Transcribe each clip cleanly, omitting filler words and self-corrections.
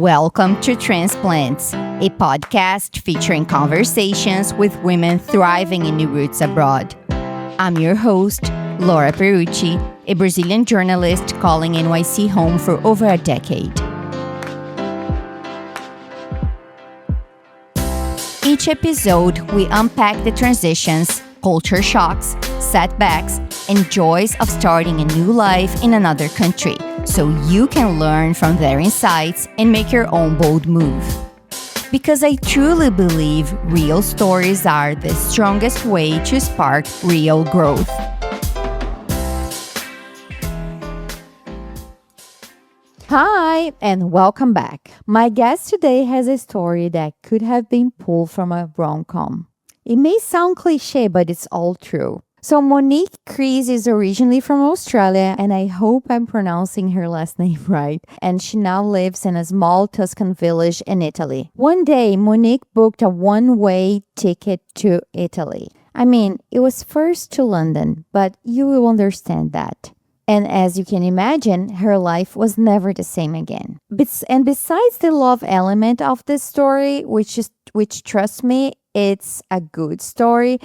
Welcome to Transplants, a podcast featuring conversations with women thriving in new roots abroad. I'm your host, Laura Perucci, a Brazilian journalist calling NYC home for over a decade. Each episode, we unpack the transitions, culture shocks, setbacks, and joys of starting a new life in another country, so you can learn from their insights and make your own bold move. Because I truly believe real stories are the strongest way to spark real growth. Hi, and welcome back. My guest today has a story that could have been pulled from a rom-com. It may sound cliche, but it's all true. So Monique Kreis is originally from Australia, and I hope I'm pronouncing her last name right. And she now lives in a small Tuscan village in Italy. One day, Monique booked a one-way ticket to Italy. I mean, it was first to London, but you will understand that. And as you can imagine, her life was never the same again. And besides the love element of this story, which trust me, it's a good story,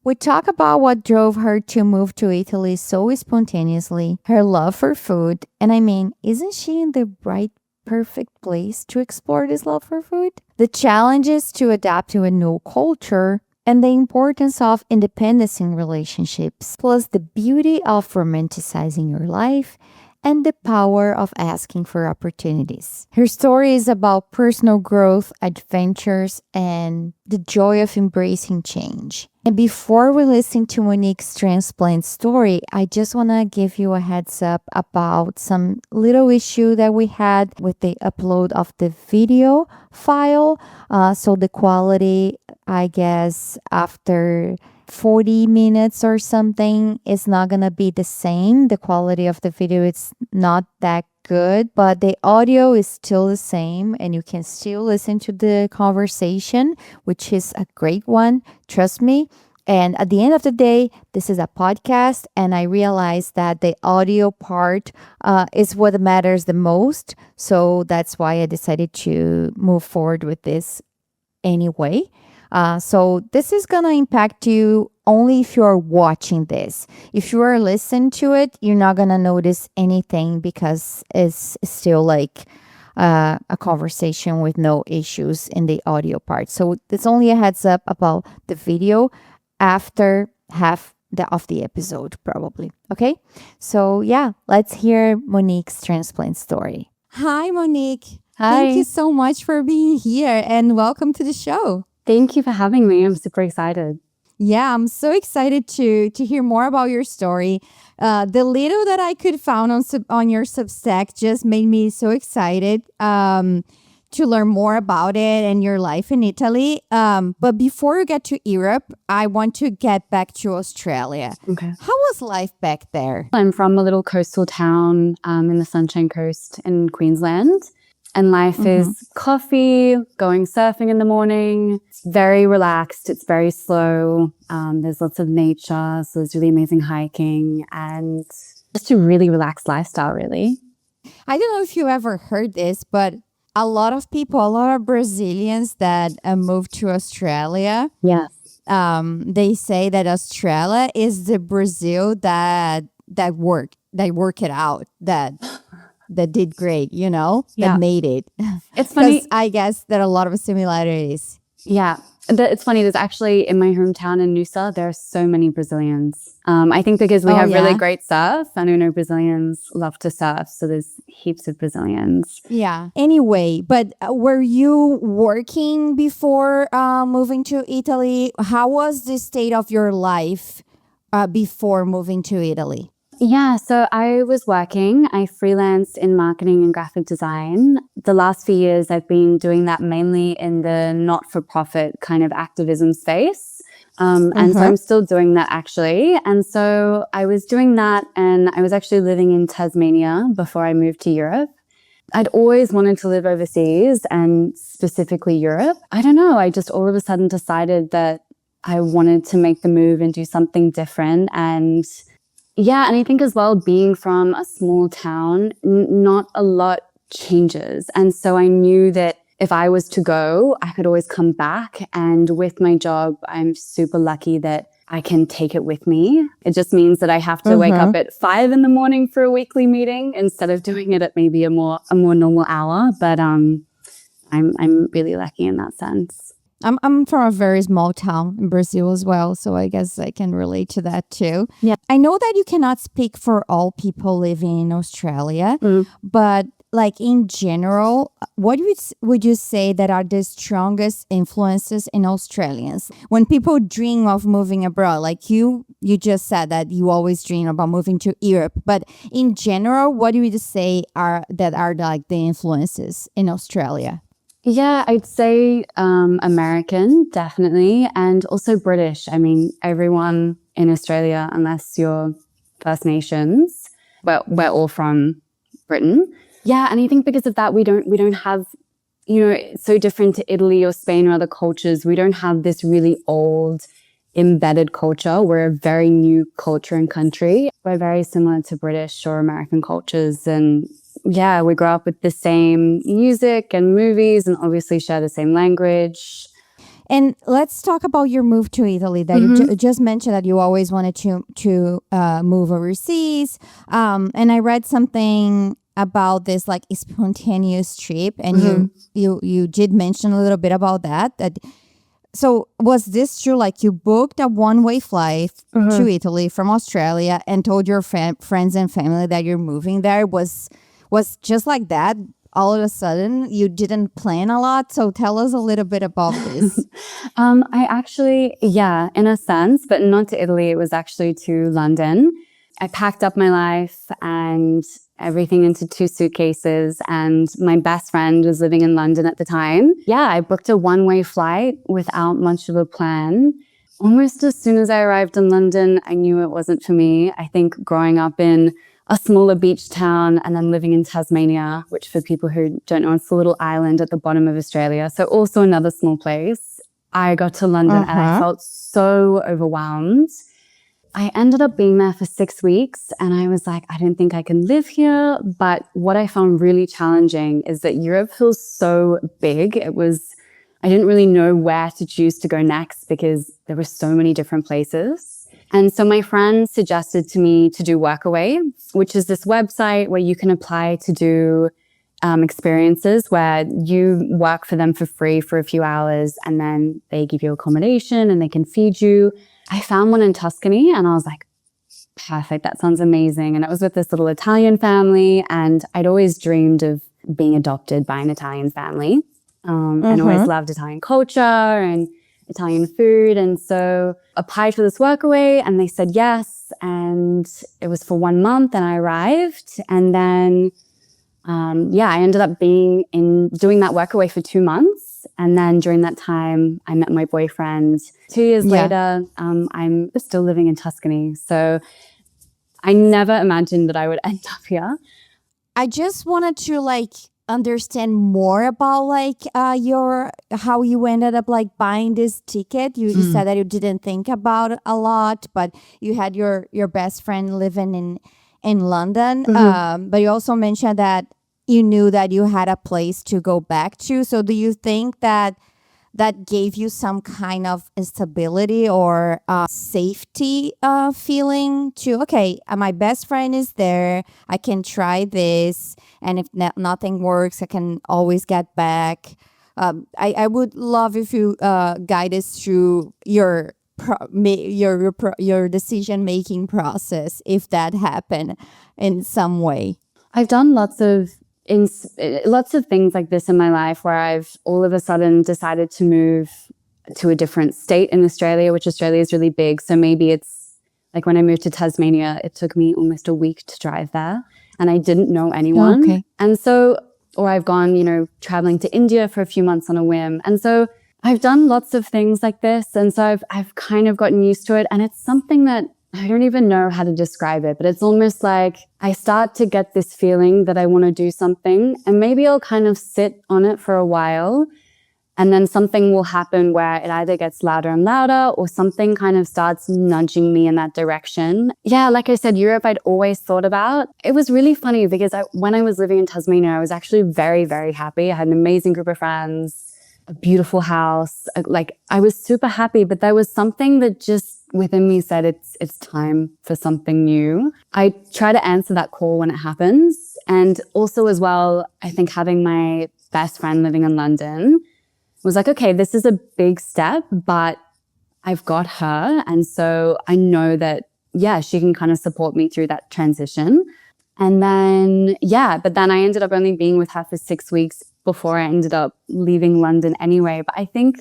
we talk about what drove her to move to Italy so spontaneously, her love for food, and I mean, isn't she in the right, perfect place to explore this love for food? The challenges to adapt to a new culture, and the importance of independence in relationships, plus the beauty of romanticizing your life and the power of asking for opportunities. Her story is about personal growth, adventures, and the joy of embracing change. And before we listen to Monique's transplant story, I just want to give you a heads up about some little issue that we had with the upload of the video file. So the quality, I guess, after 40 minutes or something is not going to be the same. The quality of the video is not that good, but the audio is still the same and you can still listen to the conversation, which is a great one. Trust me. And at the end of the day, this is a podcast, and I realized that the audio part is what matters the most. So that's why I decided to move forward with this anyway. So this is going to impact you only if you're watching this. If you are listening to it, you're not going to notice anything because it's still like a conversation with no issues in the audio part. So it's only a heads up about the video after half of the episode, probably. Okay? So yeah, let's hear Monique's transplant story. Hi, Monique. Hi. Thank you so much for being here and welcome to the show. Thank you for having me. I'm super excited. Yeah, I'm so excited to hear more about your story. The little that I could find on your Substack just made me so excited to learn more about it and your life in Italy. But before we get to Europe, I want to get back to Australia. Okay. How was life back there? I'm from a little coastal town in the Sunshine Coast in Queensland. And life is coffee, going surfing in the morning. It's very relaxed. It's very slow. There's lots of nature. So there's really amazing hiking and just a really relaxed lifestyle, really. I don't know if you ever heard this, but a lot of Brazilians that moved to Australia, Yes. they say that Australia is the Brazil that work it out, that did great, that made it. It's funny. I guess there are a lot of similarities. Yeah. It's funny. There's actually, in my hometown in Noosa, there are so many Brazilians. I think because we have really great surf, and I know Brazilians love to surf. So there's heaps of Brazilians. Yeah. Anyway, but were you working before moving to Italy? How was the state of your life before moving to Italy? Yeah, so I was working. I freelanced in marketing and graphic design. The last few years, I've been doing that mainly in the not-for-profit kind of activism space. And so I'm still doing that, actually. And so I was doing that, and I was actually living in Tasmania before I moved to Europe. I'd always wanted to live overseas, and specifically Europe. I don't know, I just all of a sudden decided that I wanted to make the move and do something different. And I think as well, being from a small town, not a lot changes. And so I knew that if I was to go, I could always come back. And with my job, I'm super lucky that I can take it with me. It just means that I have to wake up at 5 a.m. for a weekly meeting instead of doing it at maybe a more normal hour. But I'm really lucky in that sense. I'm from a very small town in Brazil as well, so I guess I can relate to that too. Yeah. I know that you cannot speak for all people living in Australia, but like in general, what would you say that are the strongest influences in Australians when people dream of moving abroad? Like you just said that you always dream about moving to Europe, but in general, what do you say are like the influences in Australia? Yeah, I'd say American, definitely, and also British. I mean, everyone in Australia, unless you're First Nations, we're all from Britain. Yeah, and I think because of that, we don't have, it's so different to Italy or Spain or other cultures. We don't have this really old embedded culture. We're a very new culture and country. We're very similar to British or American cultures, and yeah, we grow up with the same music and movies and obviously share the same language. And let's talk about your move to Italy that you just mentioned that you always wanted to move overseas. And I read something about this like spontaneous trip, and you did mention a little bit about that. So was this true? Like you booked a one-way flight to Italy from Australia and told your friends and family that you're moving there? Was just like that? All of a sudden, you didn't plan a lot. So tell us a little bit about this. I actually, yeah, in a sense, but not to Italy. It was actually to London. I packed up my life and everything into 2 suitcases, and my best friend was living in London at the time. Yeah, I booked a one-way flight without much of a plan. Almost as soon as I arrived in London, I knew it wasn't for me. I think growing up in a smaller beach town and then living in Tasmania, which for people who don't know, it's a little island at the bottom of Australia. So also another small place. I got to London and I felt so overwhelmed. I ended up being there for 6 weeks and I was like, I don't think I can live here. But what I found really challenging is that Europe feels so big. I didn't really know where to choose to go next because there were so many different places. And so my friend suggested to me to do Workaway, which is this website where you can apply to do experiences where you work for them for free for a few hours and then they give you accommodation and they can feed you. I found one in Tuscany and I was like, perfect, that sounds amazing. And it was with this little Italian family and I'd always dreamed of being adopted by an Italian family and always loved Italian culture and Italian food. And so applied for this Workaway and they said yes. And it was for 1 month and I arrived. And then, I ended up doing that Workaway for 2 months. And then during that time, I met my boyfriend. 2 years later, I'm still living in Tuscany. So I never imagined that I would end up here. I just wanted to understand more about how you ended up buying this ticket. You said that you didn't think about it a lot, but you had your best friend living in London. But you also mentioned that you knew that you had a place to go back to. So do you think that gave you some kind of stability or safety feeling to, okay, my best friend is there, I can try this, and if nothing works, I can always get back. I would love if you guide us through your decision-making process, if that happened in some way. I've done lots of things like this in my life where I've all of a sudden decided to move to a different state in Australia, which Australia is really big. So maybe it's like when I moved to Tasmania, it took me almost a week to drive there and I didn't know anyone. Okay. And so, or I've gone, traveling to India for a few months on a whim. And so I've done lots of things like this. And so I've kind of gotten used to it. And it's something that I don't even know how to describe it, but it's almost like I start to get this feeling that I want to do something and maybe I'll kind of sit on it for a while. And then something will happen where it either gets louder and louder or something kind of starts nudging me in that direction. Yeah, like I said, Europe I'd always thought about. It was really funny because when I was living in Tasmania, I was actually very, very happy. I had an amazing group of friends, a beautiful house. Like I was super happy, but there was something that just within me said it's time for something new. I try to answer that call when it happens. And also as well, I think having my best friend living in London was like, okay, this is a big step, but I've got her. And so I know that, yeah, she can kind of support me through that transition. And then, yeah, but then I ended up only being with her for 6 weeks before I ended up leaving London anyway. But I think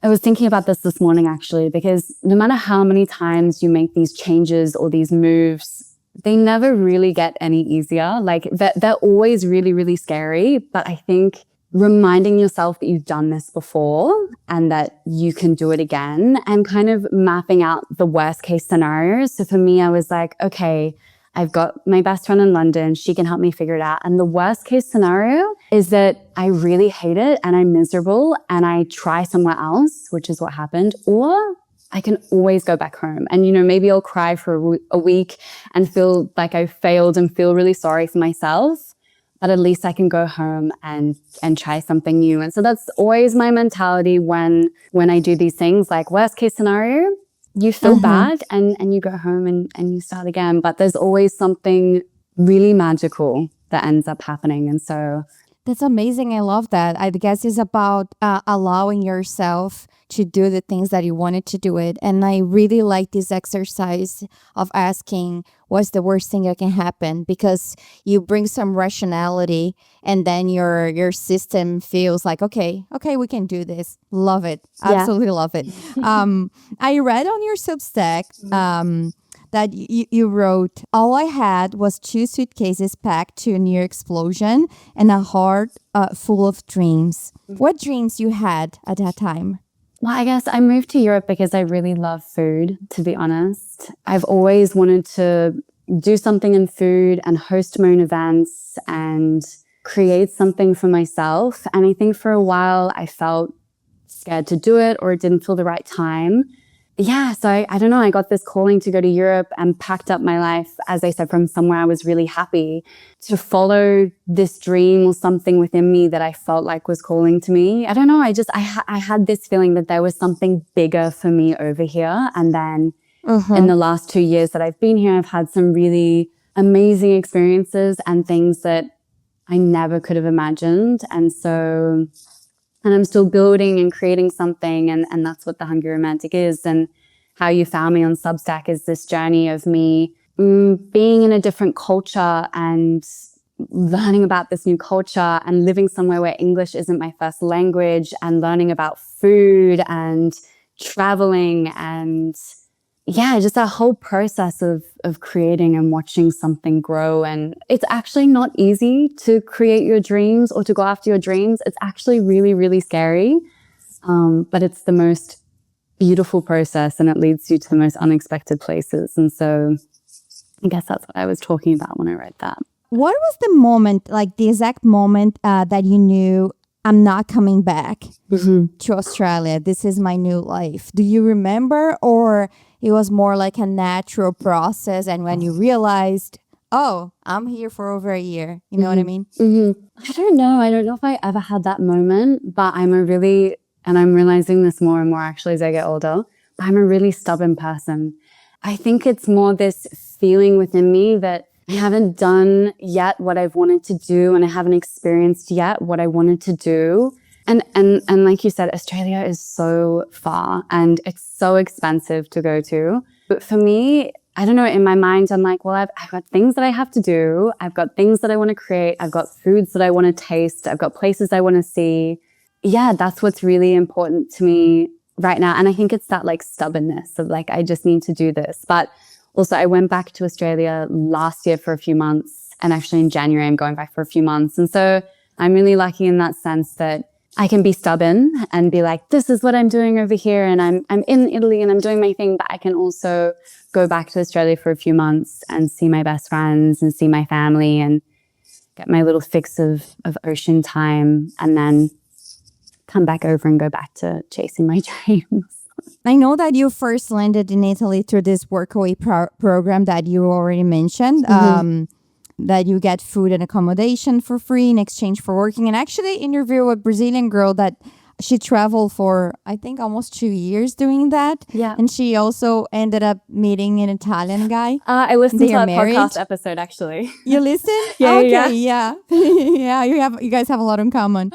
I was thinking about this morning, actually, because no matter how many times you make these changes or these moves, they never really get any easier. Like they're always really, really scary. But I think reminding yourself that you've done this before and that you can do it again and kind of mapping out the worst case scenarios. So for me, I was like, okay, I've got my best friend in London. She can help me figure it out. And the worst case scenario is that I really hate it and I'm miserable and I try somewhere else, which is what happened. Or I can always go back home. And, maybe I'll cry for a week and feel like I failed and feel really sorry for myself. But at least I can go home and try something new. And so that's always my mentality when I do these things. Like worst case scenario, you feel bad and you go home and you start again. But there's always something really magical that ends up happening. And so That's amazing. I love that. I guess it's about allowing yourself to do the things that you wanted to do it. And I really like this exercise of asking, what's the worst thing that can happen? Because you bring some rationality and then your system feels like, okay, we can do this. Love it. Yeah. Absolutely love it. I read on your Substack that you wrote, all I had was 2 suitcases packed to a near explosion and a heart full of dreams. What dreams you had at that time? Well, I guess I moved to Europe because I really love food, to be honest. I've always wanted to do something in food and host my own events and create something for myself. And I think for a while I felt scared to do it or it didn't feel the right time. Yeah, so I don't know, I got this calling to go to Europe and packed up my life, as I said, from somewhere I was really happy to follow this dream or something within me that I felt like was calling to me. I don't know, I had this feeling that there was something bigger for me over here. And then in the last 2 years that I've been here, I've had some really amazing experiences and things that I never could have imagined. And I'm still building and creating something. And that's what the Hungry Romantic is. And how you found me on Substack is this journey of me being in a different culture and learning about this new culture and living somewhere where English isn't my first language and learning about food and traveling and yeah, just that whole process of creating and watching something grow. And it's actually not easy to create your dreams or to go after your dreams. It's actually really, really scary. But it's the most beautiful process and it leads you to the most unexpected places. And so I guess that's what I was talking about when I read that. What was the moment, like the exact moment that you knew, I'm not coming back to Australia. This is my new life. Do you remember, or it was more like a natural process? And when you realized, oh, I'm here for over a year. You know what I mean? I don't know. I don't know if I ever had that moment, but and I'm realizing this more and more actually as I get older, but I'm a really stubborn person. I think it's more this feeling within me that I haven't done yet what I've wanted to do and I haven't experienced yet what I wanted to do. And like you said, Australia is so far and it's so expensive to go to. But for me, I don't know, in my mind, I'm like, well, I've got things that I have to do. I've got things that I want to create. I've got foods that I want to taste. I've got places I want to see. Yeah, that's what's really important to me right now. And I think it's that like stubbornness of like, I just need to do this. But also, I went back to Australia last year for a few months. And actually in January, I'm going back for a few months. And so I'm really lucky in that sense that I can be stubborn and be like, this is what I'm doing over here. And I'm in Italy and I'm doing my thing. But I can also go back to Australia for a few months and see my best friends and see my family and get my little fix of ocean time and then come back over and go back to chasing my dreams. I know that you first landed in Italy through this Workaway program that you already mentioned, that you get food and accommodation for free in exchange for working. And actually interview a Brazilian girl that she traveled for, I think, almost 2 years doing that. Yeah. And she also ended up meeting an Italian guy. I listened to They are that married. podcast episode, actually. You listen? Yeah, Okay, yeah. yeah. You guys have a lot in common.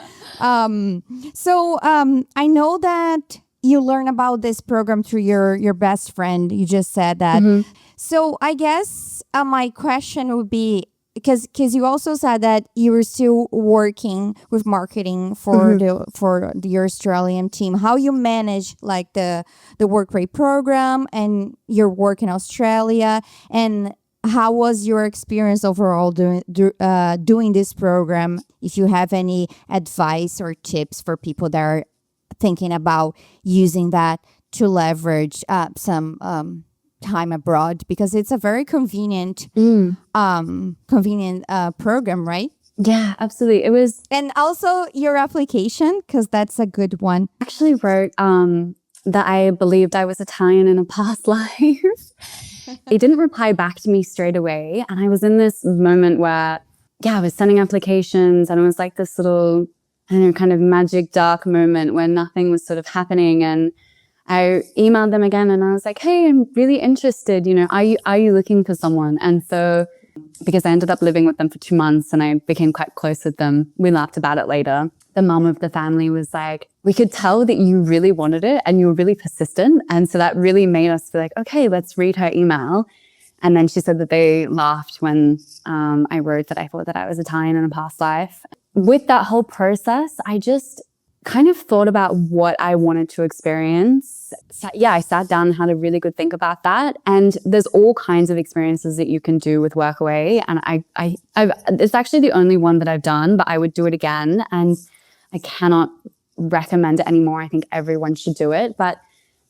So I know that you learn about this program through your best friend. You just said that. So I guess my question would be, because you also said that you were still working with marketing for your Australian team. How you manage like the Workaway program and your work in Australia, and how was your experience overall doing this program? If you have any advice or tips for people that are thinking about using that to leverage some time abroad, because it's a very convenient program, right? Yeah, absolutely. It was And also your application, because that's a good one. actually wrote that I believed I was Italian in a past life. He didn't reply back to me straight away. And I was in this moment where, I was sending applications and it was like this little, I don't know, kind of magic dark moment where nothing was sort of happening. And I emailed them again and I was like, hey, I'm really interested. Are you looking for someone? And so, because I ended up living with them for 2 months and I became quite close with them, we laughed about it later. The mom of the family was like, we could tell that you really wanted it and you were really persistent. And so that really made us feel like, okay, let's read her email. And then she said that they laughed when I wrote that I thought that I was Italian in a past life. With that whole process, I just kind of thought about what I wanted to experience. So, I sat down and had a really good think about that. And there's all kinds of experiences that you can do with Workaway. And it's actually the only one that I've done, but I would do it again. And I cannot recommend it anymore. I think everyone should do it. But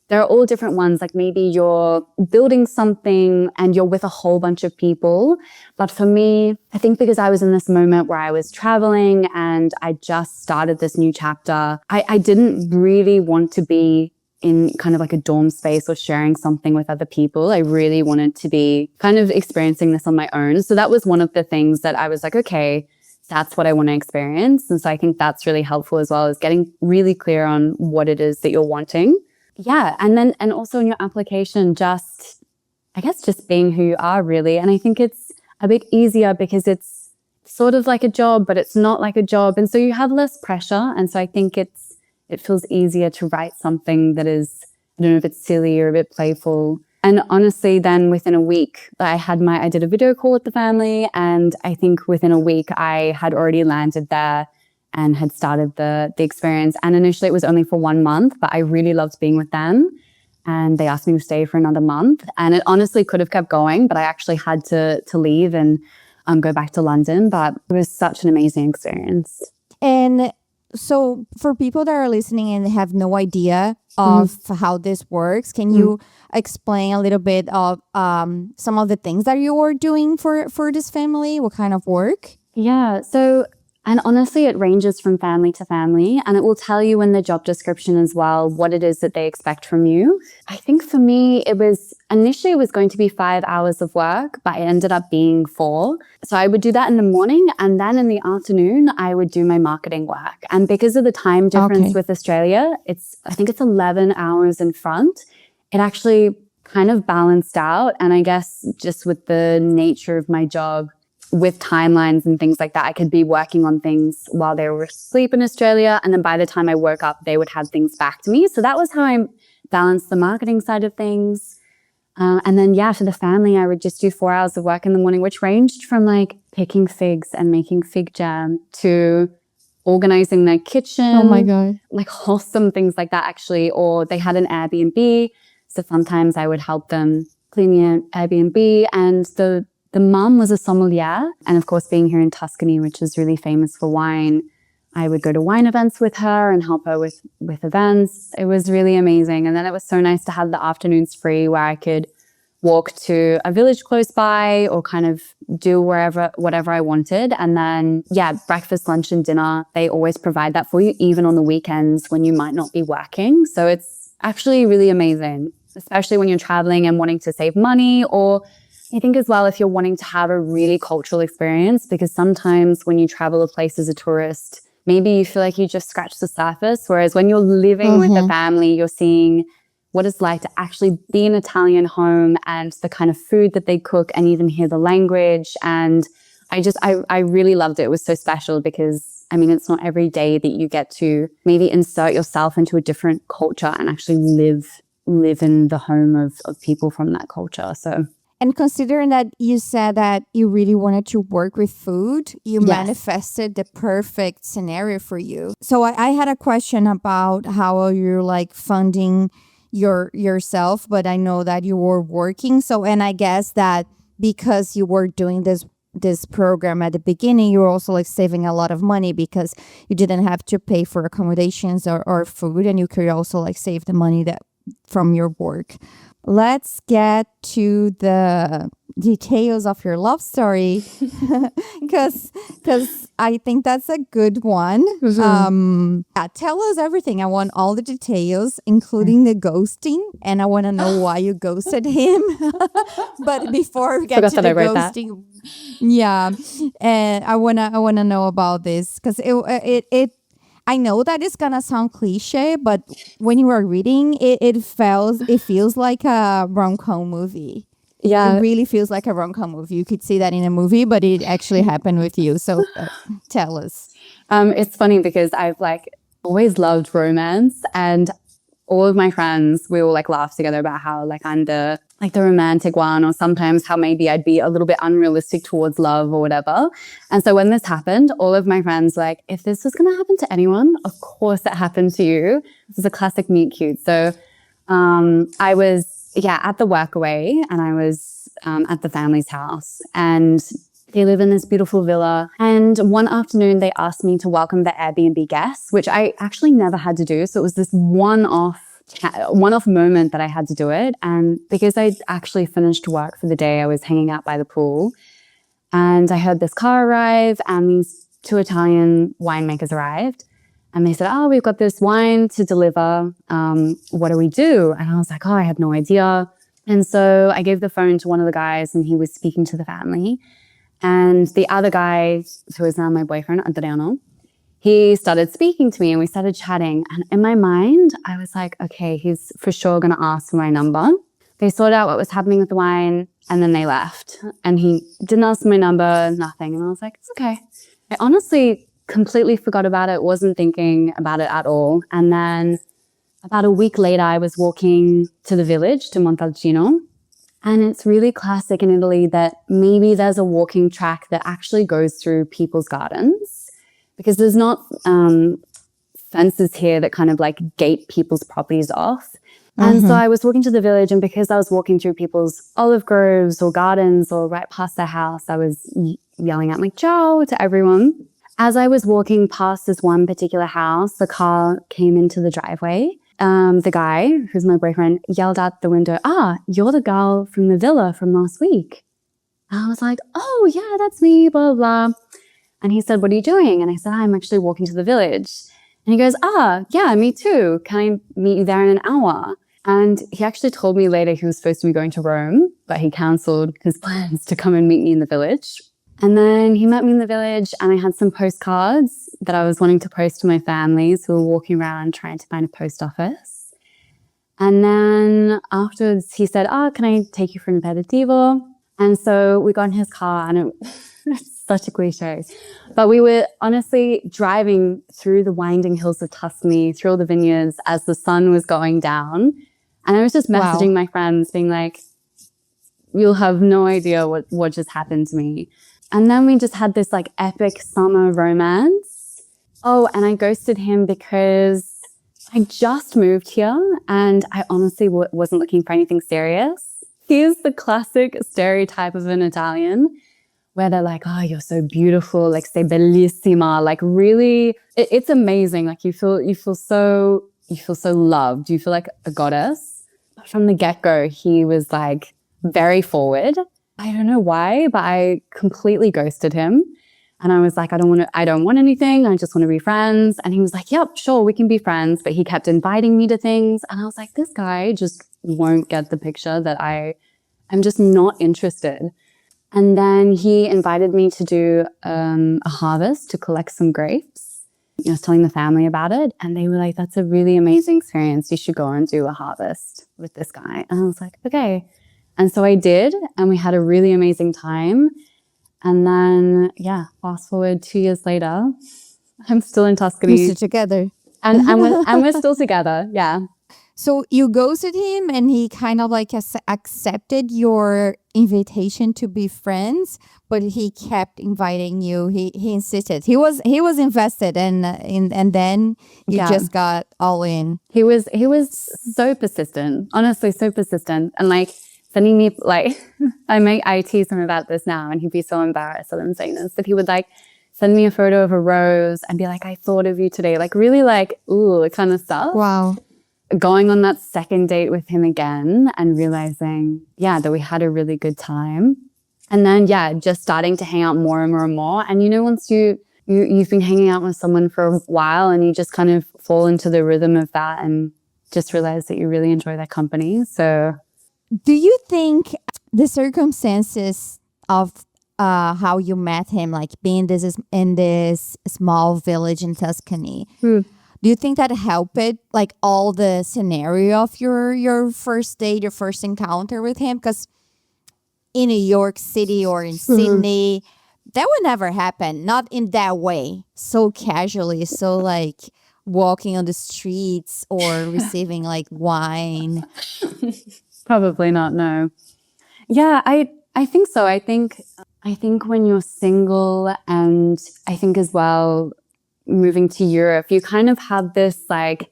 there are all different ones. Like maybe you're building something and you're with a whole bunch of people. But for me, I think because I was in this moment where I was traveling and I just started this new chapter, I didn't really want to be in kind of like a dorm space or sharing something with other people. I really wanted to be kind of experiencing this on my own. So that was one of the things that I was like, okay, that's what I want to experience. And so I think that's really helpful as well, as getting really clear on what it is that you're wanting. Yeah. And also in your application, just being who you are really. And I think it's a bit easier because it's sort of like a job, but it's not like a job. And so you have less pressure. And so I think it feels easier to write something that is, I don't know if it's silly or a bit playful. And honestly, then within a week, I did a video call with the family. And I think within a week, I had already landed there and had started the experience. And initially it was only for 1 month, but I really loved being with them. And they asked me to stay for another month. And it honestly could have kept going, but I actually had to leave and go back to London. But it was such an amazing experience. And so for people that are listening and have no idea of how this works, can you explain a little bit of some of the things that you were doing for this family? What kind of work? Yeah. And honestly, it ranges from family to family, and it will tell you in the job description as well what it is that they expect from you. I think for me, initially it was going to be 5 hours of work, but it ended up being 4. So I would do that in the morning, and then in the afternoon, I would do my marketing work. And because of the time difference with Australia, I think it's 11 hours in front. It actually kind of balanced out. And I guess just with the nature of my job, with timelines and things like that, I could be working on things while they were asleep in Australia. And then by the time I woke up, they would have things back to me. So that was how I balanced the marketing side of things. And then, for the family, I would just do 4 hours of work in the morning, which ranged from like picking figs and making fig jam to organizing their kitchen. Oh my God. Like wholesome things like that, actually. Or they had an Airbnb. So sometimes I would help them clean the Airbnb. And the mom was a sommelier. And of course, being here in Tuscany, which is really famous for wine, I would go to wine events with her and help her with events. It was really amazing. And then it was so nice to have the afternoons free where I could walk to a village close by or kind of do whatever I wanted. And then, breakfast, lunch, and dinner, they always provide that for you, even on the weekends when you might not be working. So it's actually really amazing, especially when you're traveling and wanting to save money, or I think as well if you're wanting to have a really cultural experience, because sometimes when you travel a place as a tourist, maybe you feel like you just scratched the surface. Whereas when you're living with a family, you're seeing what it's like to actually be in an Italian home and the kind of food that they cook and even hear the language. And I really loved it. It was so special because, I mean, it's not every day that you get to maybe insert yourself into a different culture and actually live in the home of people from that culture. So. And considering that you said that you really wanted to work with food, you manifested the perfect scenario for you. So I had a question about how you're like funding yourself, but I know that you were working. So, and I guess that because you were doing this program at the beginning, you were also like saving a lot of money because you didn't have to pay for accommodations or food, and you could also like save the money that from your work. Let's get to the details of your love story because I think that's a good one. Tell us everything. I want all the details, including the ghosting, and I want to know why you ghosted him. But before we get to the ghosting, and I wanna know about this because it I know that it's gonna sound cliche, but when you are reading it, it feels like a rom-com movie. Yeah, it really feels like a rom-com movie. You could see that in a movie, but it actually happened with you. So tell us. It's funny because I've like always loved romance, and all of my friends, we all like laugh together about how like I'm the romantic one, or sometimes how maybe I'd be a little bit unrealistic towards love or whatever. And so when this happened, all of my friends were like, if this was going to happen to anyone, of course it happened to you. This is a classic meet cute. So I was, at the Workaway, and I was at the family's house, and they live in this beautiful villa. And one afternoon they asked me to welcome the Airbnb guests, which I actually never had to do. So it was this one-off moment that I had to do it. And because I'd actually finished work for the day, I was hanging out by the pool, and I heard this car arrive, and these two Italian winemakers arrived, and they said, oh, we've got this wine to deliver. What do we do? And I was like, oh, I have no idea. And so I gave the phone to one of the guys, and he was speaking to the family. And the other guy, who is now my boyfriend, Adriano, he started speaking to me, and we started chatting. And in my mind, I was like, okay, he's for sure going to ask for my number. They sorted out what was happening with the wine, and then they left. And he didn't ask my number, nothing. And I was like, it's okay. I honestly completely forgot about it, wasn't thinking about it at all. And then about a week later, I was walking to the village, to Montalcino. And it's really classic in Italy that maybe there's a walking track that actually goes through people's gardens, because there's not fences here that kind of like gate people's properties off. And so I was walking to the village, and because I was walking through people's olive groves or gardens or right past their house, I was yelling out like, ciao to everyone. As I was walking past this one particular house, the car came into the driveway. The guy, who's my boyfriend, yelled out the window, you're the girl from the villa from last week. And I was like, oh yeah, that's me, blah, blah. And he said, what are you doing? And I said, I'm actually walking to the village. And he goes, yeah, me too. Can I meet you there in an hour? And he actually told me later he was supposed to be going to Rome, but he cancelled his plans to come and meet me in the village. And then he met me in the village, and I had some postcards that I was wanting to post to my families who were walking around trying to find a post office. And then afterwards he said, can I take you for an aperitivo? And so we got in his car, and it's such a cliche, but we were honestly driving through the winding hills of Tuscany, through all the vineyards as the sun was going down. And I was just messaging my friends being like, you'll have no idea what just happened to me. And then we just had this like epic summer romance. Oh, and I ghosted him because I just moved here, and I honestly wasn't looking for anything serious. He's the classic stereotype of an Italian, where they're like, oh, you're so beautiful, like sei bellissima, like really, it's amazing. Like you feel so loved. You feel like a goddess. But from the get-go, he was like very forward. I don't know why, but I completely ghosted him. And I was like, I don't want anything. I just want to be friends. And he was like, yep, sure, we can be friends. But he kept inviting me to things. And I was like, this guy just won't get the picture that I'm just not interested. And then he invited me to do a harvest to collect some grapes. I was telling the family about it. And they were like, that's a really amazing experience. You should go and do a harvest with this guy. And I was like, okay. And so I did. And we had a really amazing time. And then, fast forward 2 years later, I'm still in Tuscany. You're still together. And we're still together, yeah. So you ghosted him and he kind of like accepted your invitation to be friends, but he kept inviting you. He insisted. He was invested and then you just got all in. He was so persistent, honestly, so persistent. And like sending me like I tease him about this now and he'd be so embarrassed that I'm saying this, but he would like send me a photo of a rose and be like, I thought of you today. Like really like, ooh, kind of stuff. Wow. Going on that second date with him again and realizing, that we had a really good time. And then, just starting to hang out more and more and more. And, once you've been hanging out with someone for a while and you just kind of fall into the rhythm of that and just realize that you really enjoy their company. So do you think the circumstances of how you met him, like being in this small village in Tuscany, do you think that helped it, like all the scenario of your first date, your first encounter with him? Because in New York City or in Sydney, that would never happen. Not in that way, so casually, so like walking on the streets or receiving like wine. Probably not, no. Yeah, I think so. I think when you're single, and I think as well, moving to Europe, you kind of have this like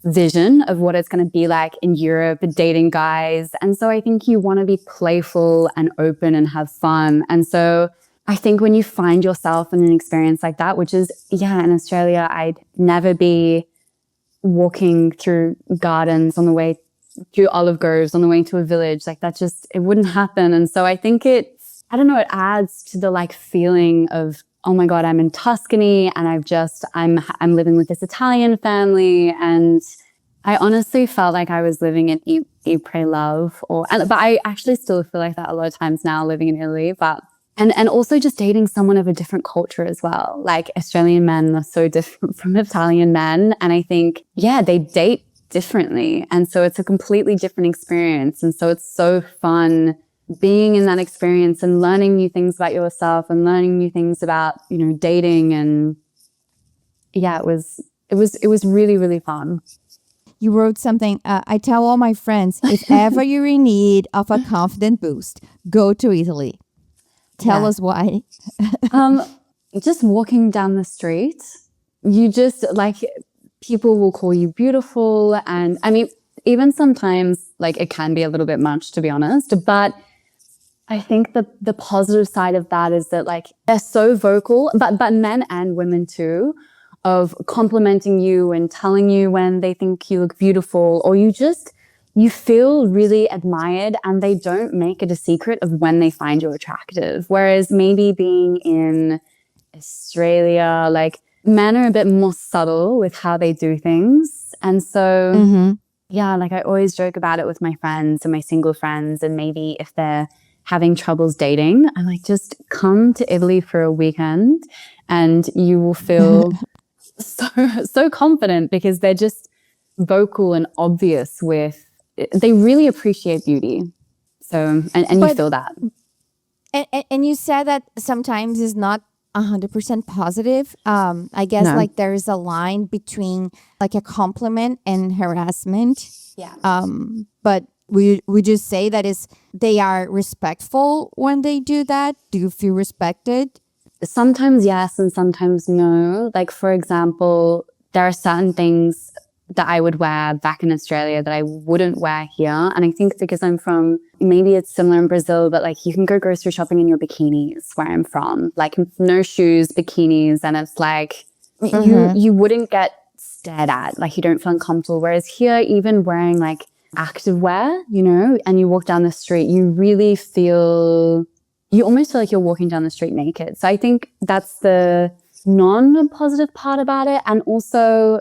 vision of what it's going to be like in Europe, dating guys. And so I think you want to be playful and open and have fun. And so I think when you find yourself in an experience like that, which is, in Australia, I'd never be walking through gardens on the way through olive groves on the way to a village. Like that just, it wouldn't happen. And so I think it adds to the like feeling of, oh my God, I'm in Tuscany and I'm living with this Italian family. And I honestly felt like I was living in Eat, Pray, Love. But I actually still feel like that a lot of times now living in Italy. But and also just dating someone of a different culture as well. Like Australian men are so different from Italian men. And I think, they date differently. And so it's a completely different experience. And so it's so fun being in that experience and learning new things about yourself and learning new things about, dating. And it was really, really fun. You wrote something. I tell all my friends, if ever you're in need of a confident boost, go to Italy. Tell us why. Just walking down the street, you just like, people will call you beautiful. And I mean, even sometimes like it can be a little bit much, to be honest, but I think the positive side of that is that like they're so vocal, but men and women too, of complimenting you and telling you when they think you look beautiful, or you feel really admired, and they don't make it a secret of when they find you attractive. Whereas maybe being in Australia, like men are a bit more subtle with how they do things. And so, like I always joke about it with my friends and my single friends, and maybe if they're having troubles dating, I'm like, just come to Italy for a weekend and you will feel so confident, because they're just vocal and obvious they really appreciate beauty. So, and you feel that. And you said that sometimes it's not 100% positive. I guess like there's a line between like a compliment and harassment. Yeah. But would you say that they are respectful when they do that? Do you feel respected? Sometimes yes, and sometimes no. Like, for example, there are certain things that I would wear back in Australia that I wouldn't wear here. And I think because I'm from, maybe it's similar in Brazil, but like you can go grocery shopping in your bikinis where I'm from, like no shoes, bikinis. And it's like, you wouldn't get stared at, like you don't feel uncomfortable. Whereas here, even wearing like activewear, you know, and you walk down the street, you almost feel like you're walking down the street naked. So I think that's the non-positive part about it. And also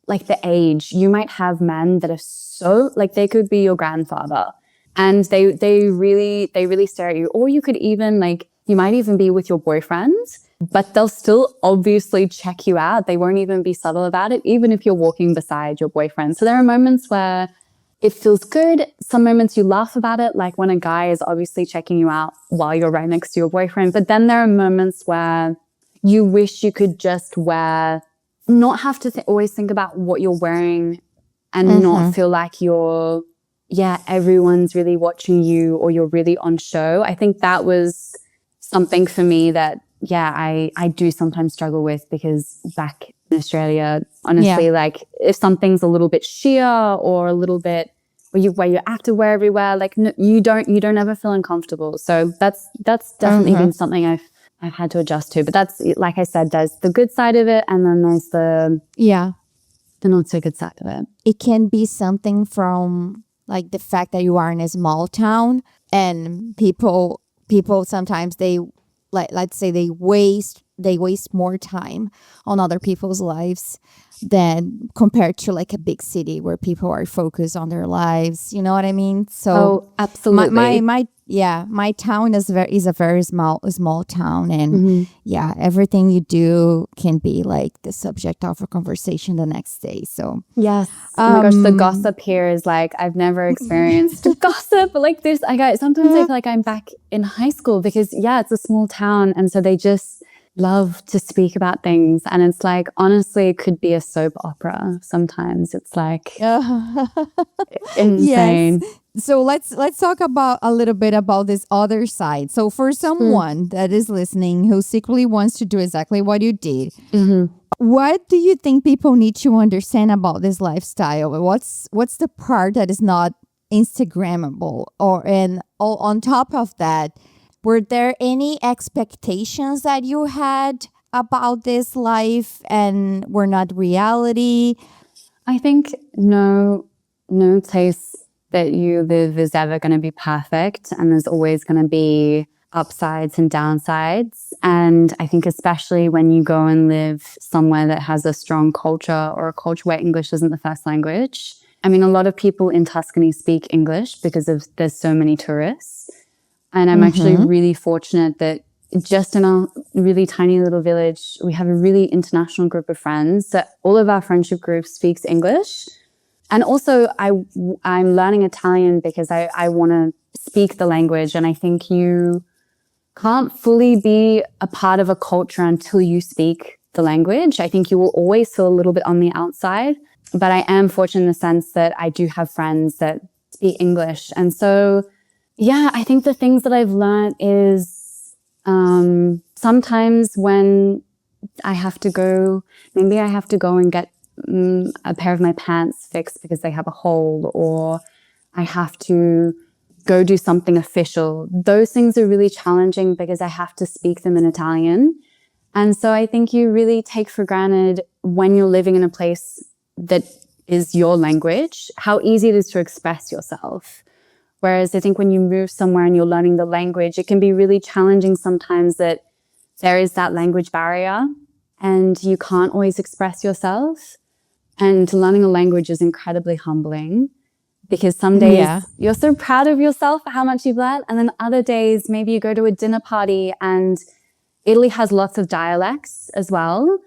like the age. You might have men that are so like they could be your grandfather and they really stare at you. Or you could even like you might even be with your boyfriend, but they'll still obviously check you out. They won't even be subtle about it, even if you're walking beside your boyfriend. So there are moments where it feels good. Some moments you laugh about it, like when a guy is obviously checking you out while you're right next to your boyfriend. But then there are moments where you wish you could just not have to always think about what you're wearing and not feel like everyone's really watching you or you're really on show. I think that was something for me that, I do sometimes struggle with because back in Australia, honestly, like if something's a little bit sheer or a little bit where you wear your activewear everywhere, like no, you don't ever feel uncomfortable. So that's definitely been something I've had to adjust to. But that's, like I said, there's the good side of it and then there's the not so good side of it. It can be something from like the fact that you are in a small town and people sometimes they like, let's say they waste more time on other people's lives than compared to like a big city where people are focused on their lives. You know what I mean? So absolutely. my town is a very small town, and everything you do can be like the subject of a conversation the next day. So yes, oh my gosh, the gossip here is like I've never experienced gossip like this. Sometimes I feel like I'm back in high school because it's a small town, and so they just love to speak about things, and it's like honestly it could be a soap opera sometimes. It's like insane. Yes. So let's talk about a little bit about this other side. So for someone that is listening who secretly wants to do exactly what you did, what do you think people need to understand about this lifestyle? What's the part that is not Instagrammable? And on top of that, were there any expectations that you had about this life and were not reality? I think no place that you live is ever going to be perfect, and there's always going to be upsides and downsides. And I think especially when you go and live somewhere that has a strong culture or a culture where English isn't the first language. I mean, a lot of people in Tuscany speak English because there's so many tourists. And I'm actually really fortunate that just in our really tiny little village, we have a really international group of friends. So all of our friendship group speaks English. And also I'm learning Italian because I want to speak the language. And I think you can't fully be a part of a culture until you speak the language. I think you will always feel a little bit on the outside. But I am fortunate in the sense that I do have friends that speak English. And so, I think the things that I've learned is sometimes when I have to go and get a pair of my pants fixed because they have a hole, or I have to go do something official. Those things are really challenging because I have to speak them in Italian. And so I think you really take for granted when you're living in a place that is your language, how easy it is to express yourself. Whereas I think when you move somewhere and you're learning the language, it can be really challenging sometimes that there is that language barrier and you can't always express yourself. And learning a language is incredibly humbling because some days you're so proud of yourself for how much you've learned. And then other days, maybe you go to a dinner party and Italy has lots of dialects as well.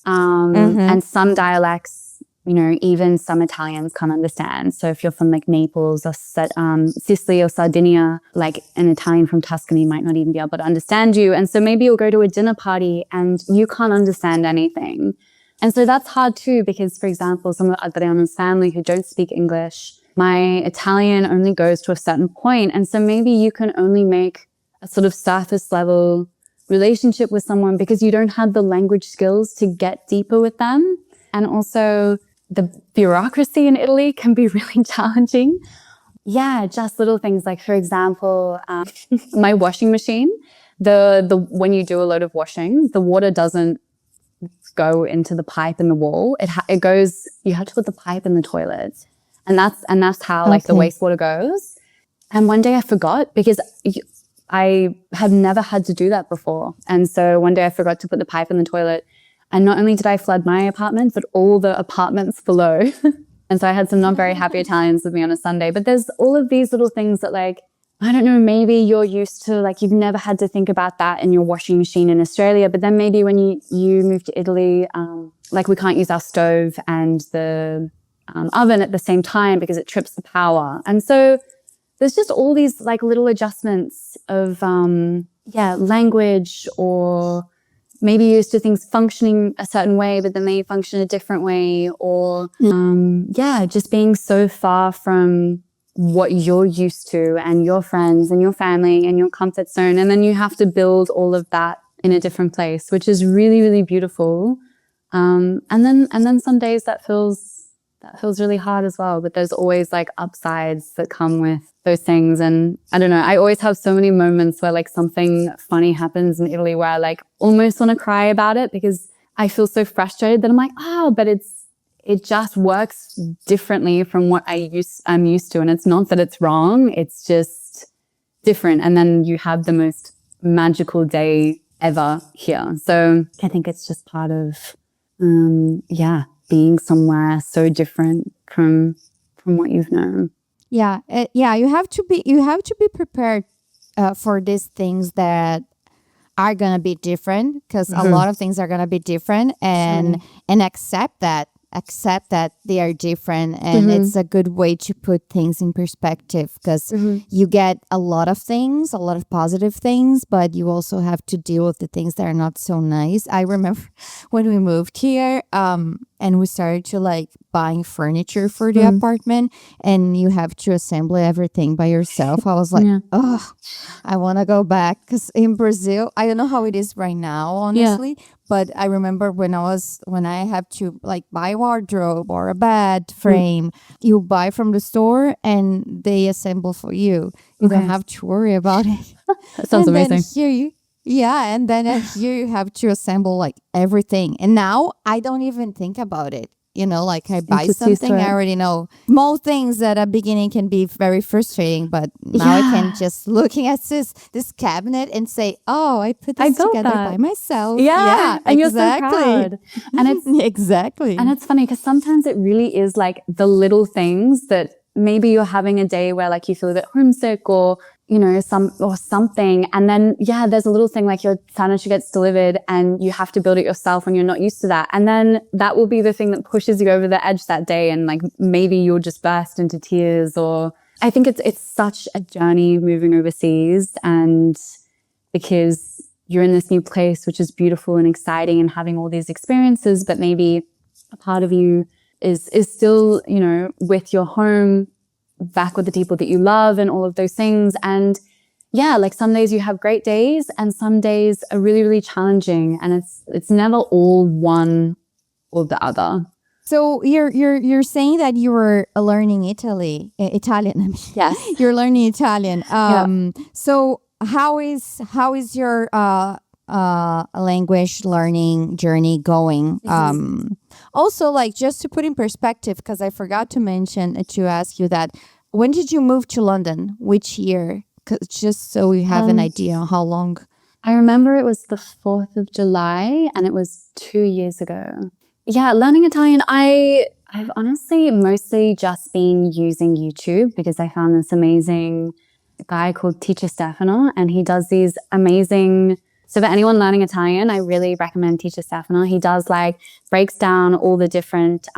And some dialects, even some Italians can't understand. So if you're from like Naples or Sicily or Sardinia, like an Italian from Tuscany might not even be able to understand you. And so maybe you'll go to a dinner party and you can't understand anything. And so that's hard too, because for example, some of Adriano's family who don't speak English, my Italian only goes to a certain point. And so maybe you can only make a sort of surface level relationship with someone because you don't have the language skills to get deeper with them. And also the bureaucracy in Italy can be really challenging. Yeah, just little things like, for example, my washing machine, when you do a load of washing, the water doesn't go into the pipe in the wall. It goes, you have to put the pipe in the toilet. And that's how like the Okay. wastewater goes. And one day I forgot because I have never had to do that before. And so one day I forgot to put the pipe in the toilet. And not only did I flood my apartment, but all the apartments below. And so I had some not very happy Italians with me on a Sunday. But there's all of these little things that like, I don't know, maybe you're used to, like, you've never had to think about that in your washing machine in Australia. But then maybe when you move to Italy, like we can't use our stove and the oven at the same time because it trips the power. And so there's just all these like little adjustments of, language, or maybe you're used to things functioning a certain way, but then they function a different way, or just being so far from what you're used to and your friends and your family and your comfort zone. And then you have to build all of that in a different place, which is really, really beautiful. And then some days that feels really hard as well. But there's always like upsides that come with those things. And I don't know, I always have so many moments where like something funny happens in Italy where I like almost want to cry about it because I feel so frustrated that I'm like, but it just works differently from what I'm used to. And it's not that it's wrong, it's just different. And then you have the most magical day ever here. So I think it's just part of, being somewhere so different from what you've known. Yeah, you have to be prepared for these things that are gonna be different, because a lot of things are gonna be different, and accept that they are different, and it's a good way to put things in perspective, because you get a lot of things, a lot of positive things, but you also have to deal with the things that are not so nice. I remember when we moved here, and we started to like buying furniture for the apartment, and you have to assemble everything by yourself. I was like, I want to go back, because in Brazil, I don't know how it is right now, honestly. But I remember when I have to like buy a wardrobe or a bed frame, you buy from the store and they assemble for you. You don't have to worry about it. That sounds amazing. And then here you have to assemble like everything. And now I don't even think about it. You know, like I buy something, I already know small things at a beginning can be very frustrating, but now I can just looking at this cabinet and say, I put this together by myself. Yeah, and you're so proud. And it's exactly. And it's funny because sometimes it really is like the little things that maybe you're having a day where like you feel a bit homesick, or you know, something. And then, there's a little thing like your furniture gets delivered and you have to build it yourself when you're not used to that. And then that will be the thing that pushes you over the edge that day. And like, maybe you'll just burst into tears, or I think it's such a journey moving overseas, and because you're in this new place, which is beautiful and exciting and having all these experiences, but maybe a part of you is still, you know, with your home, back with the people that you love and all of those things. And like some days you have great days and some days are really, really challenging, and it's never all one or the other. So you're saying that you were learning Italian. I mean. Yes. You're learning Italian. So how is your language learning journey going? Also, like, just to put in perspective, because I forgot to mention to ask you that, when did you move to London? Which year? Just so we have an idea how long. I remember it was the 4th of July, and it was 2 years ago. Yeah, learning Italian, I've honestly mostly just been using YouTube, because I found this amazing guy called Teacher Stefano, and he does these amazing. So for anyone learning Italian, I really recommend Teacher Stefano. He does like breaks down all the different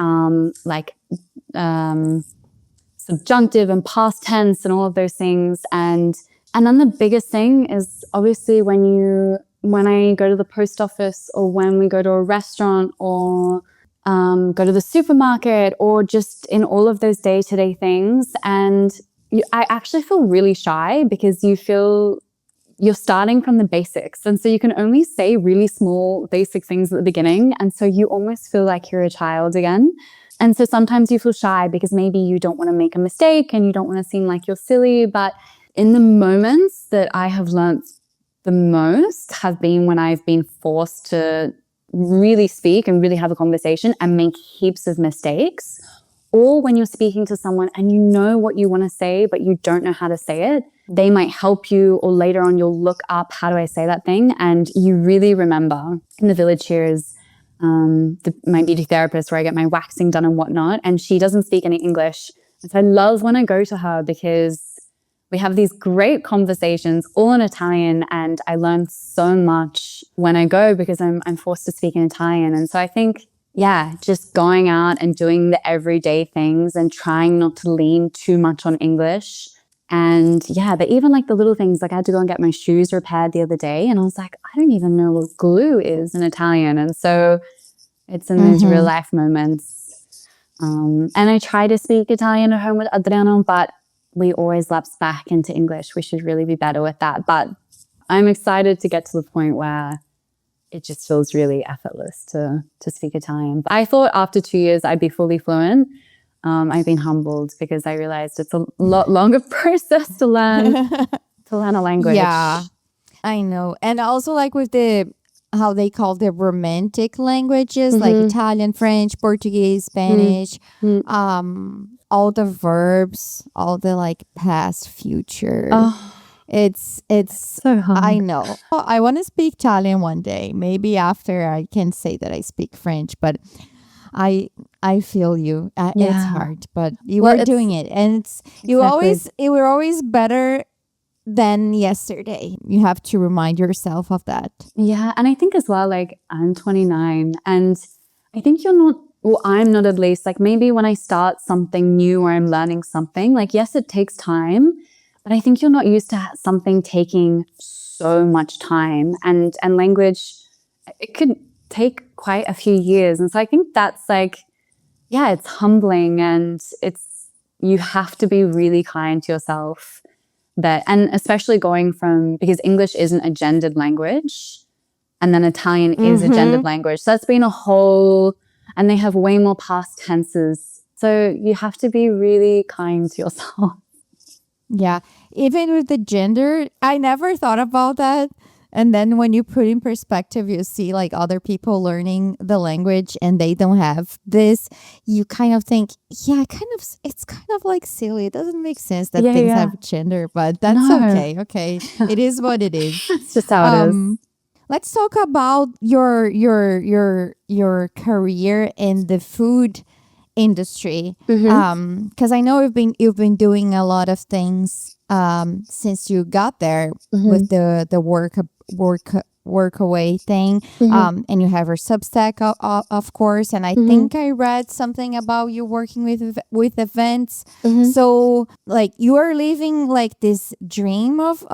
subjunctive and past tense and all of those things. And then the biggest thing is obviously when I go to the post office, or when we go to a restaurant, or go to the supermarket, or just in all of those day-to-day things. And I actually feel really shy, because you feel you're starting from the basics. And so you can only say really small basic things at the beginning. And so you almost feel like you're a child again. And so sometimes you feel shy because maybe you don't want to make a mistake and you don't want to seem like you're silly. But in the moments that I have learnt the most have been when I've been forced to really speak and really have a conversation and make heaps of mistakes, or when you're speaking to someone and you know what you want to say, but you don't know how to say it, they might help you, or later on you'll look up, how do I say that thing? And you really remember. In the village here is my beauty therapist where I get my waxing done and whatnot, and she doesn't speak any English. And so I love when I go to her because we have these great conversations all in Italian, and I learn so much when I go because I'm forced to speak in Italian. And so I think, yeah, just going out and doing the everyday things and trying not to lean too much on English. And yeah, but even like the little things, like I had to go and get my shoes repaired the other day, and I was like, I don't even know what glue is in Italian. And so it's in those real life moments. And I try to speak Italian at home with Adriano, but we always lapse back into English. We should really be better with that. But I'm excited to get to the point where it just feels really effortless to speak Italian. But I thought after 2 years I'd be fully fluent. I've been humbled because I realized it's a lot longer process to learn a language. Yeah, I know. And also like with how they call the romantic languages, like Italian, French, Portuguese, Spanish, all the verbs, all the like past, future. It's so hard. I know. I want to speak Italian one day. Maybe after I can say that I speak French, but I feel you. It's hard, but you are doing it, and it were always better than yesterday. You have to remind yourself of that. Yeah, and I think as well, like I'm 29, and I think you're not. Well, I'm not, at least. Like maybe when I start something new or I'm learning something, like yes, it takes time, but I think you're not used to something taking so much time, and language, it could take quite a few years. And so I think that's like, yeah, it's humbling, and you have to be really kind to yourself. And especially going from, because English isn't a gendered language, and then Italian is a gendered language. So that's been a whole, and they have way more past tenses. So you have to be really kind to yourself. Yeah. Even with the gender, I never thought about that. And then when you put in perspective, you see like other people learning the language and they don't have this, you kind of think, yeah, it's kind of like silly. It doesn't make sense that things have gender, but that's okay. Okay. It is what it is. It's just how it is. Let's talk about your career in the food industry, because I know you've been doing a lot of things since you got there with the Workaway thing, and you have your Substack, of course, and I think I read something about you working with events. So like you are living like this dream of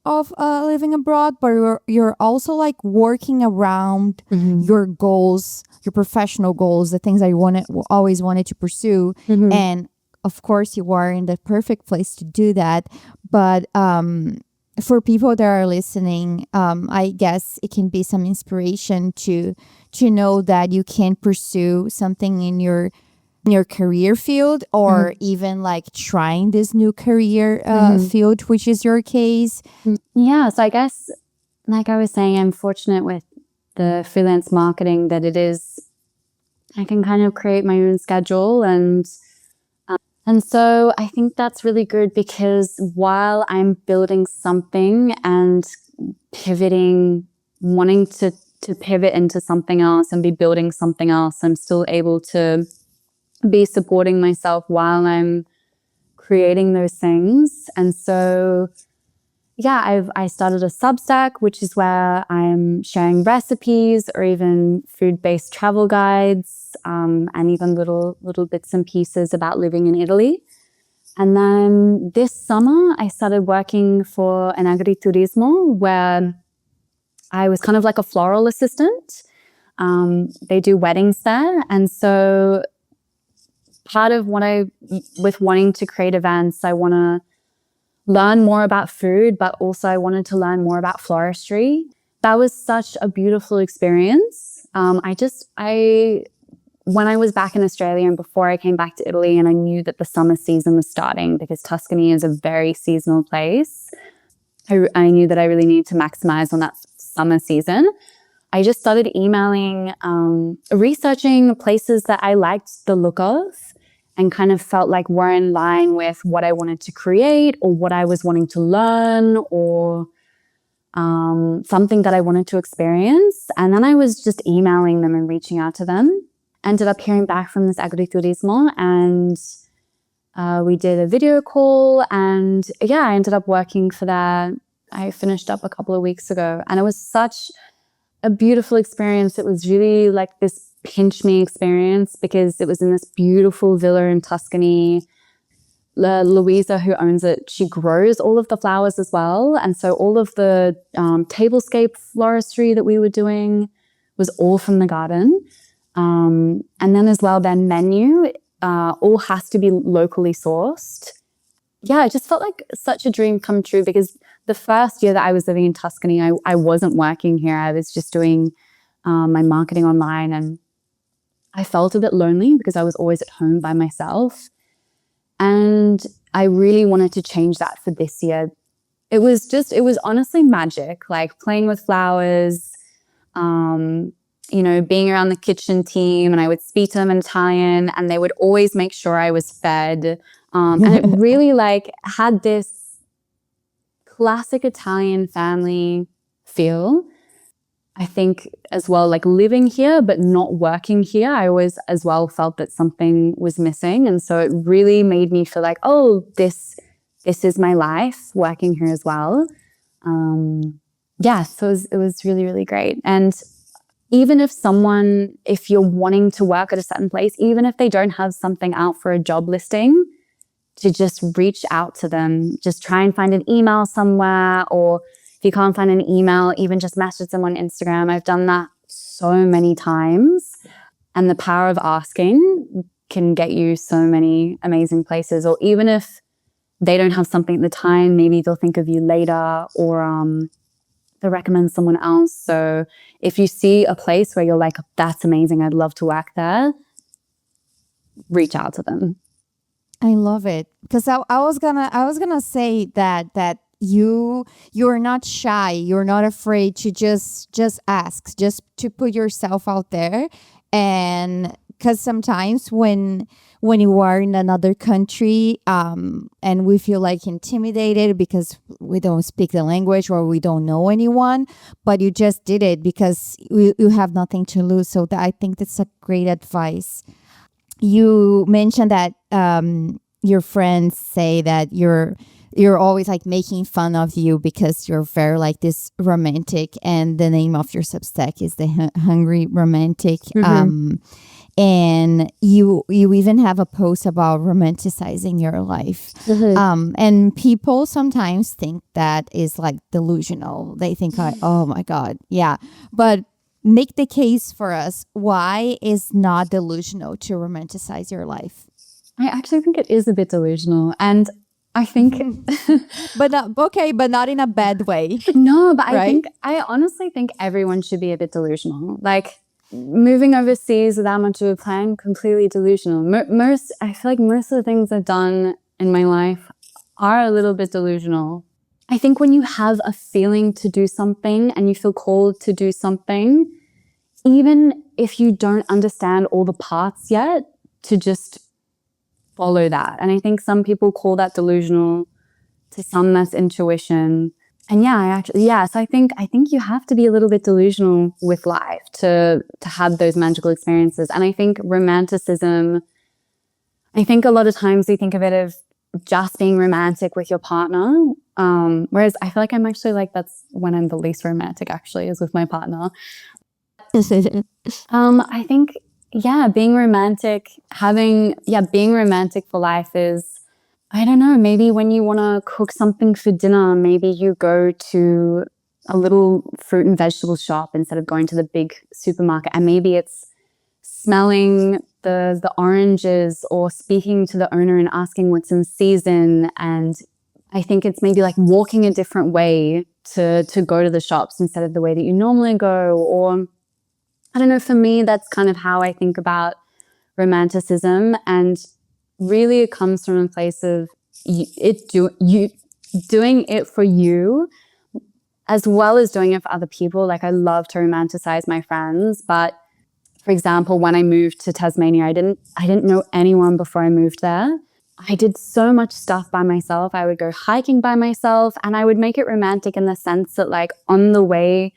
living abroad, but you're also like working around your goals, your professional goals, the things that you always wanted to pursue, and of course you are in the perfect place to do that. But for people that are listening, I guess it can be some inspiration to know that you can pursue something in your career field, or even like trying this new career field, which is your case. Yeah, so I guess, like I was saying, I'm fortunate with the freelance marketing that I can kind of create my own schedule, and so I think that's really good, because while I'm building something and pivoting, wanting to pivot into something else and be building something else, I'm still able to be supporting myself while I'm creating those things. And so, yeah, I started a Substack, which is where I'm sharing recipes or even food-based travel guides, and even little bits and pieces about living in Italy. And then this summer, I started working for an agriturismo where I was kind of like a floral assistant. They do weddings there. And so part of with wanting to create events, I want to learn more about food, but also I wanted to learn more about floristry. That was such a beautiful experience. When I was back in Australia and before I came back to Italy, and I knew that the summer season was starting, because Tuscany is a very seasonal place, I knew that I really needed to maximize on that summer season. I just started emailing, researching places that I liked the look of, and kind of felt like were in line with what I wanted to create or what I was wanting to learn or something that I wanted to experience. And then I was just emailing them and reaching out to them. Ended up hearing back from this agriturismo, and we did a video call, and yeah, I ended up working for that. I finished up a couple of weeks ago, and it was such a beautiful experience. It was really like this pinch me experience because it was in this beautiful villa in Tuscany. Louisa, who owns it, she grows all of the flowers as well. And so all of the tablescape floristry that we were doing was all from the garden. And then as well, their menu all has to be locally sourced. Yeah, it just felt like such a dream come true because the first year that I was living in Tuscany, I wasn't working here. I was just doing my marketing online, and I felt a bit lonely because I was always at home by myself. And I really wanted to change that for this year. It was honestly magic, like playing with flowers, being around the kitchen team, and I would speak to them in Italian and they would always make sure I was fed. And it really like had this classic Italian family feel. I think as well, like living here, but not working here, I always as well felt that something was missing. And so it really made me feel like, oh, this is my life working here as well. So it was really, really great. And even if you're wanting to work at a certain place, even if they don't have something out for a job listing, to just reach out to them, just try and find an email somewhere, or if you can't find an email, even just message them on Instagram. I've done that so many times. And the power of asking can get you so many amazing places. Or even if they don't have something at the time, maybe they'll think of you later, or they'll recommend someone else. So if you see a place where you're like, that's amazing, I'd love to work there, reach out to them. I love it, because I was gonna say that you're not shy, you're not afraid to just ask, just to put yourself out there. And because sometimes when you are in another country, and we feel like intimidated because we don't speak the language or we don't know anyone, but you just did it because you have nothing to lose. So I think that's a great advice. You mentioned that your friends say that you're always like making fun of you because you're very like this romantic, and the name of your Substack is the Hungry Romantic. And you even have a post about romanticizing your life. And people sometimes think that is like delusional. They think, oh my God, yeah. But make the case for us. Why is not delusional to romanticize your life? I actually think it is a bit delusional. And I think... but not in a bad way. No, but right? I honestly think everyone should be a bit delusional. Like moving overseas without much of a plan, completely delusional. I feel like most of the things I've done in my life are a little bit delusional. I think when you have a feeling to do something and you feel called to do something, even if you don't understand all the parts yet, to just follow that. And I think some people call that delusional, to some that's intuition. And so I think you have to be a little bit delusional with life to have those magical experiences. And I think romanticism, I think a lot of times we think of it as just being romantic with your partner. Whereas I feel like I'm actually like, that's when I'm the least romantic actually, is with my partner. I think, being romantic for life is, I don't know, maybe when you want to cook something for dinner, maybe you go to a little fruit and vegetable shop instead of going to the big supermarket. And maybe it's smelling the oranges or speaking to the owner and asking what's in season. And I think it's maybe like walking a different way to go to the shops instead of the way that you normally go. Or I don't know, for me, that's kind of how I think about romanticism. And really it comes from a place of you doing it for you as well as doing it for other people. Like I love to romanticize my friends, but For example, when I moved to Tasmania, I didn't know anyone before I moved there. I did so much stuff by myself. I would go hiking by myself, and I would make it romantic in the sense that like on the way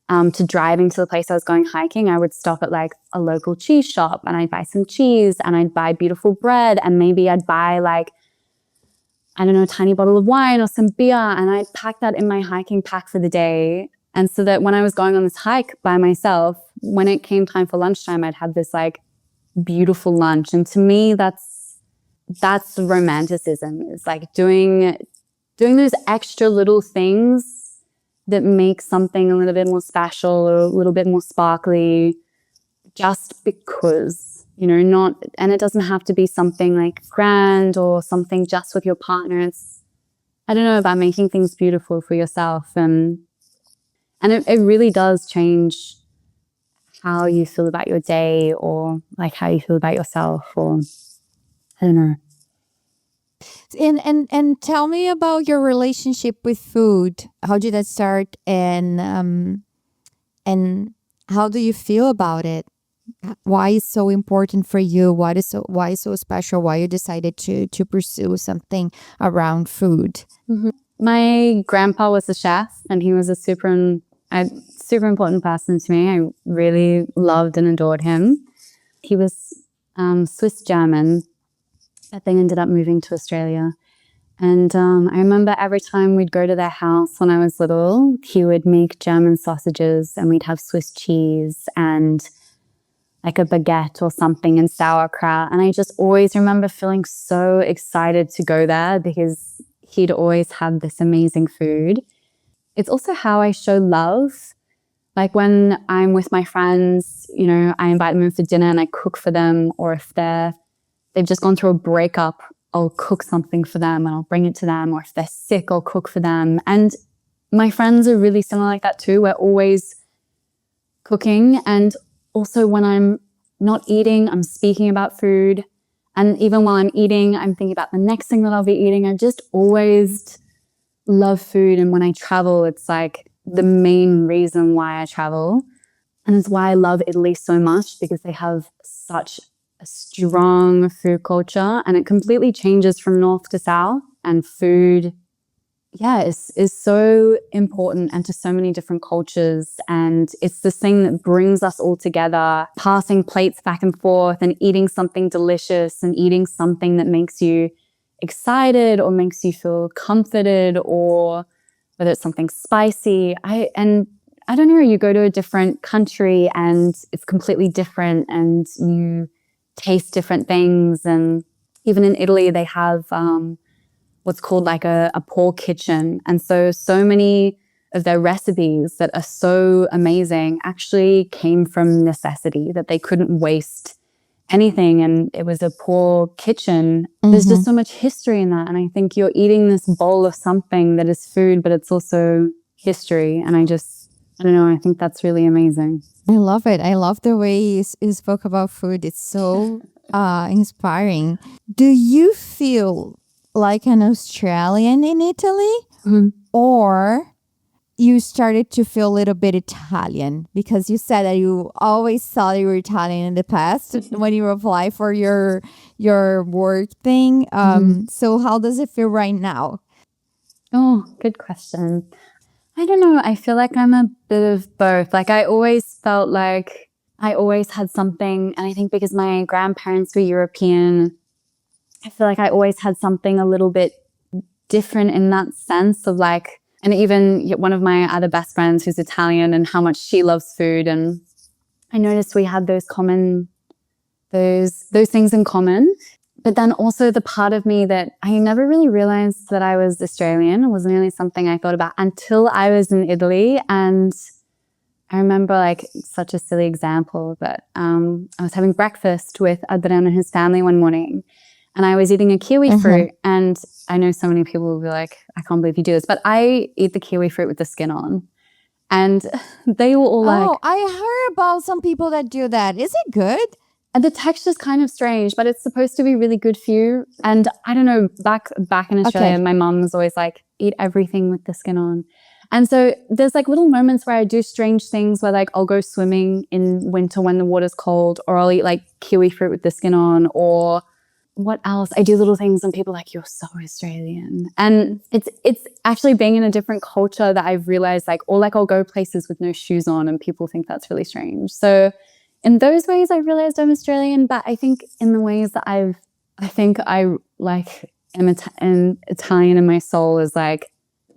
to driving to the place I was going hiking, I would stop at like a local cheese shop and I'd buy some cheese and I'd buy beautiful bread, and maybe I'd buy like, I don't know, a tiny bottle of wine or some beer, and I'd pack that in my hiking pack for the day. And so that when I was going on this hike by myself, when it came time for lunchtime, I'd have this like beautiful lunch. And to me, that's romanticism. It's like doing those extra little things that make something a little bit more special or a little bit more sparkly, just because, and it doesn't have to be something like grand or something just with your partner. It's, I don't know, about making things beautiful for yourself. And it really does change how you feel about your day, or like how you feel about yourself, or I don't know. And tell me about your relationship with food. How did that start, and how do you feel about it? Why is so important for you? Why is so special? Why you decided to pursue something around food? Mm-hmm. My grandpa was a chef, and he was a super important person to me. I really loved and adored him. He was Swiss German, but they ended up moving to Australia. And I remember every time we'd go to their house when I was little, he would make German sausages, and we'd have Swiss cheese and like a baguette or something and sauerkraut. And I just always remember feeling so excited to go there because he'd always had this amazing food. It's also how I show love. Like when I'm with my friends, I invite them in for dinner and I cook for them, or if they've just gone through a breakup, I'll cook something for them and I'll bring it to them. Or if they're sick, I'll cook for them. And my friends are really similar like that too. We're always cooking. And also when I'm not eating, I'm speaking about food. And even while I'm eating, I'm thinking about the next thing that I'll be eating. I just always love food. And when I travel, it's like the main reason why I travel. And it's why I love Italy so much, because they have such a strong food culture, and it completely changes from north to south. And food, is so important, and to so many different cultures. And it's this thing that brings us all together, passing plates back and forth and eating something delicious and eating something that makes you excited or makes you feel comforted, or whether it's something spicy. I don't know, you go to a different country and it's completely different, and you taste different things. And even in Italy, they have what's called like a pork kitchen. And so many of their recipes that are so amazing actually came from necessity, that they couldn't waste anything. And it was a poor kitchen. Mm-hmm. There's just so much history in that. And I think you're eating this bowl of something that is food, but it's also history. And I don't know, I think that's really amazing. I love it. I love the way you spoke about food. It's so inspiring. Do you feel like an Australian in Italy? Mm-hmm. Or you started to feel a little bit Italian? Because you said that you always thought you were Italian in the past when you apply for your work thing. So how does it feel right now? Oh, good question. I don't know. I feel like I'm a bit of both. Like I always felt like I always had something, and I think because my grandparents were European, I feel like I always had something a little bit different in that sense of like, and even one of my other best friends who's Italian, and how much she loves food. And I noticed we had those things in common. But then also the part of me that I never really realized that I was Australian. It wasn't really something I thought about until I was in Italy. And I remember, like, such a silly example, but I was having breakfast with Adrian and his family one morning, and I was eating a kiwi fruit. And I know so many people will be like, I can't believe you do this, but I eat the kiwi fruit with the skin on. And they were all like... Oh, I heard about some people that do that. Is it good? And the texture's kind of strange, but it's supposed to be really good for you. And I don't know, back in Australia, my mom was always like, eat everything with the skin on. And so there's like little moments where I do strange things where like I'll go swimming in winter when the water's cold, or I'll eat like kiwi fruit with the skin on, or what else? I do little things and people are like, you're so Australian. And it's actually being in a different culture that I've realized like, or like I'll go places with no shoes on and people think that's really strange. So in those ways I realized I'm Australian, but I think in the ways that I think I like am Italian in my soul is like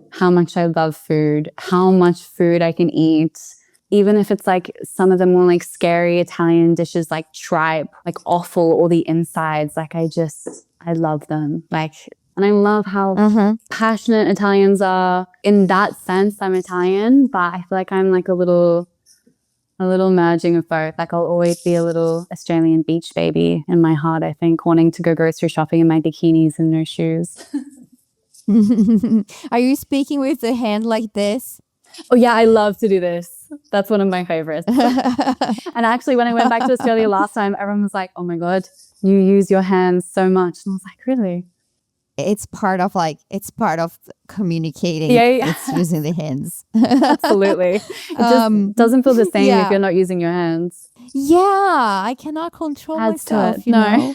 how much I love food, how much food I can eat. Even if it's like some of the more like scary Italian dishes like tripe, like offal or the insides, like I love them. Like, and I love how passionate Italians are. In that sense, I'm Italian, but I feel like I'm like a little merging of both. Like I'll always be a little Australian beach baby in my heart, I think, wanting to go grocery shopping in my bikinis and no shoes. Are you speaking with the hand like this? Oh yeah, I love to do this. That's one of my favorites. And actually, when I went back to Australia last time, everyone was like, oh my God, you use your hands so much. And I was like, really? It's part of communicating. Yeah. It's using the hands. Absolutely. It just doesn't feel the same if you're not using your hands. Yeah, I cannot control myself, you know.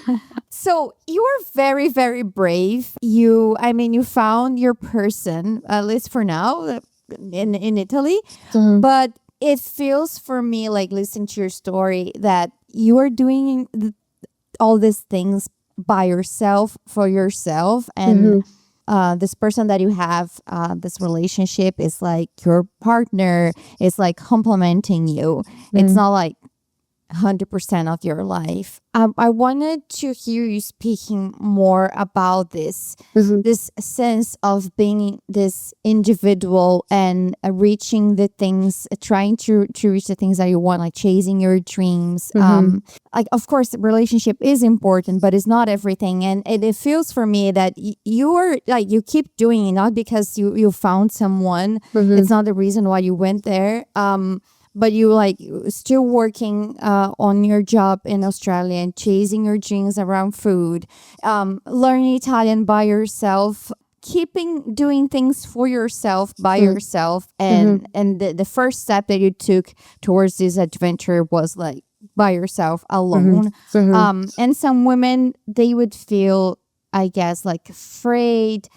So you are very, very brave. You found your person, at least for now, in Italy. But it feels for me, like listening to your story, that you are doing all these things by yourself, for yourself. And this person that you have, this relationship is like your partner, is like complementing you. It's not like 100% of your life. I wanted to hear you speaking more about this sense of being this individual and reaching the things, trying to reach the things that you want, like chasing your dreams. Like, of course, relationship is important, but it's not everything. And it feels for me that you are like, you keep doing it, not because you found someone. It's not the reason why you went there. But you like still working on your job in Australia and chasing your dreams around food, learning Italian by yourself, doing things for yourself by yourself. And the first step that you took towards this adventure was like by yourself alone. And some women, they would feel, I guess, like afraid.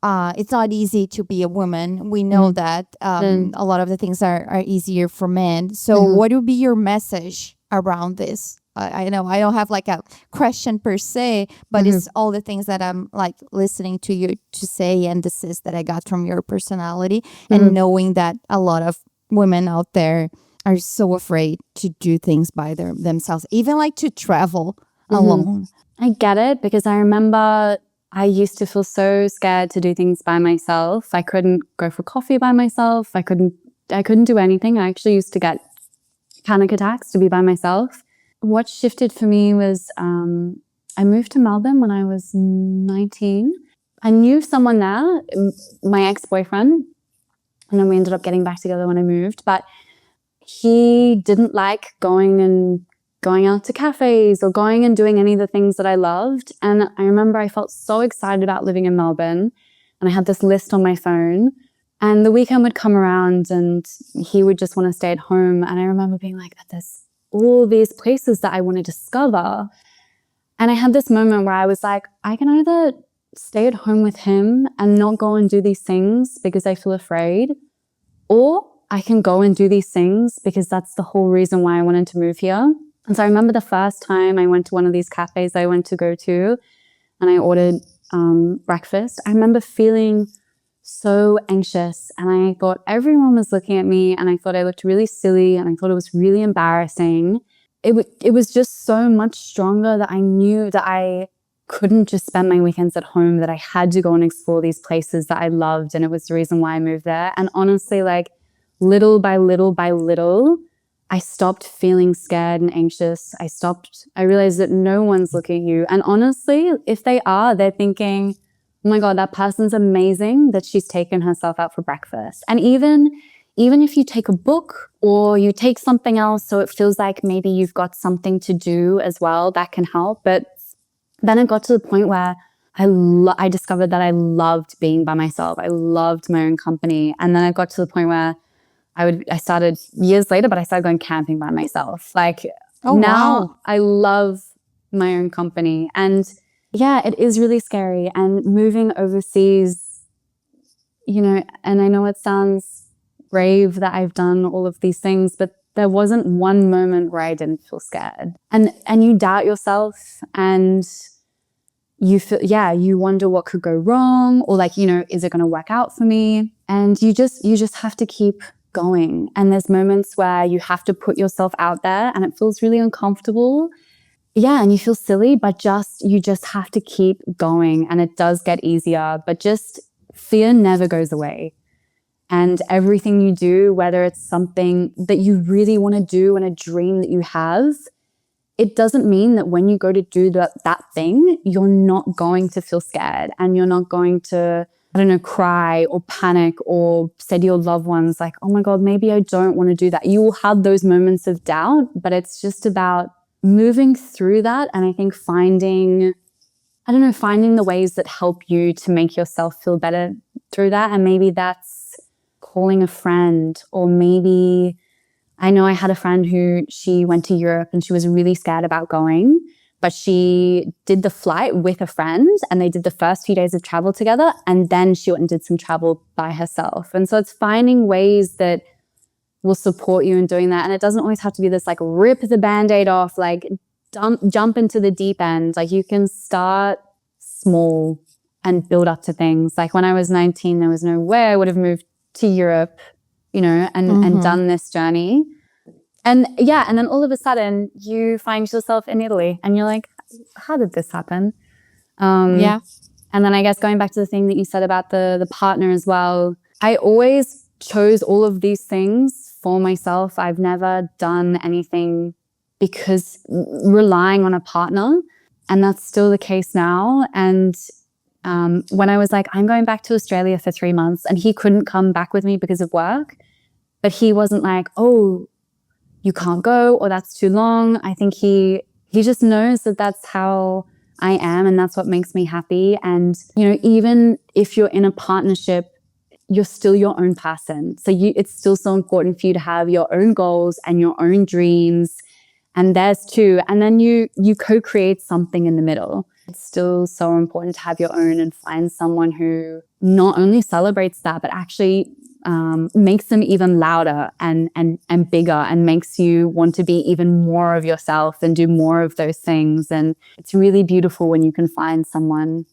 It's not easy to be a woman. We know that a lot of the things are easier for men. So what would be your message around this? I know I don't have like a question per se, but it's all the things that I'm like listening to you to say, and this is that I got from your personality, and knowing that a lot of women out there are so afraid to do things by themselves, even like to travel alone. I get it, because I remember I used to feel so scared to do things by myself. I couldn't go for coffee by myself. I couldn't do anything. I actually used to get panic attacks to be by myself. What shifted for me was I moved to Melbourne when I was 19. I knew someone there, my ex-boyfriend, and then we ended up getting back together when I moved. But he didn't like going out to cafes or going and doing any of the things that I loved. And I remember I felt so excited about living in Melbourne, and I had this list on my phone, and the weekend would come around and he would just want to stay at home. And I remember being like, there's all these places that I want to discover. And I had this moment where I was like, I can either stay at home with him and not go and do these things because I feel afraid, or I can go and do these things because that's the whole reason why I wanted to move here. And so I remember the first time I went to one of these cafes I went to go to, and I ordered breakfast. I remember feeling so anxious, and I thought everyone was looking at me, and I thought I looked really silly, and I thought it was really embarrassing. It was just so much stronger that I knew that I couldn't just spend my weekends at home, that I had to go and explore these places that I loved, and it was the reason why I moved there. And honestly, like little by little by little, I stopped feeling scared and anxious. I realized that no one's looking at you. And honestly, if they are, they're thinking, oh my God, that person's amazing that she's taken herself out for breakfast. And even if you take a book or you take something else, so it feels like maybe you've got something to do as well, that can help. But then it got to the point where I discovered that I loved being by myself. I loved my own company. And then I got to the point where I started years later, but I started going camping by myself. Like Oh, now wow. I love my own company. And yeah, it is really scary. And moving overseas, and I know it sounds brave that I've done all of these things, but there wasn't one moment where I didn't feel scared. And you doubt yourself, and you feel, you wonder what could go wrong, or like, is it going to work out for me? And you just have to keep going. And there's moments where you have to put yourself out there and it feels really uncomfortable. Yeah, and you feel silly, but you just have to keep going, and it does get easier, but just fear never goes away. And everything you do, whether it's something that you really want to do and a dream that you have, it doesn't mean that when you go to do that thing, you're not going to feel scared and you're not going to, I don't know, cry or panic or say to your loved ones like, oh my God, maybe I don't want to do that. You will have those moments of doubt, but it's just about moving through that. And I think finding the ways that help you to make yourself feel better through that. And maybe that's calling a friend, or maybe I know I had a friend who she went to Europe and she was really scared about going, but she did the flight with a friend and they did the first few days of travel together, and then she went and did some travel by herself. And so it's finding ways that will support you in doing that. And it doesn't always have to be this like rip the Band-Aid off, like jump into the deep end. Like you can start small and build up to things. Like when I was 19, there was no way I would have moved to Europe, and done this journey. And then all of a sudden you find yourself in Italy and you're like, how did this happen? Yeah. And then I guess going back to the thing that you said about the partner as well, I always chose all of these things for myself. I've never done anything because relying on a partner, and that's still the case now. And when I was like, I'm going back to Australia for 3 months, and he couldn't come back with me because of work, but he wasn't like, oh, you can't go, or that's too long. I think he just knows that that's how I am, and that's what makes me happy. And, even if you're in a partnership, you're still your own person. So it's still so important for you to have your own goals and your own dreams, and theirs too. And then you co-create something in the middle. It's still so important to have your own and find someone who not only celebrates that, but actually makes them even louder and bigger, and makes you want to be even more of yourself and do more of those things. And it's really beautiful when you can find someone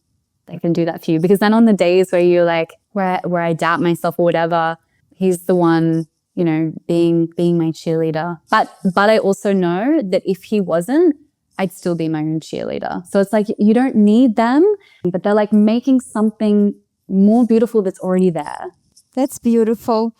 that can do that for you, because then on the days where you're like, where I doubt myself or whatever, he's the one, being my cheerleader. But I also know that if he wasn't, I'd still be my own cheerleader. So it's like, you don't need them, but they're like making something more beautiful that's already there. That's beautiful.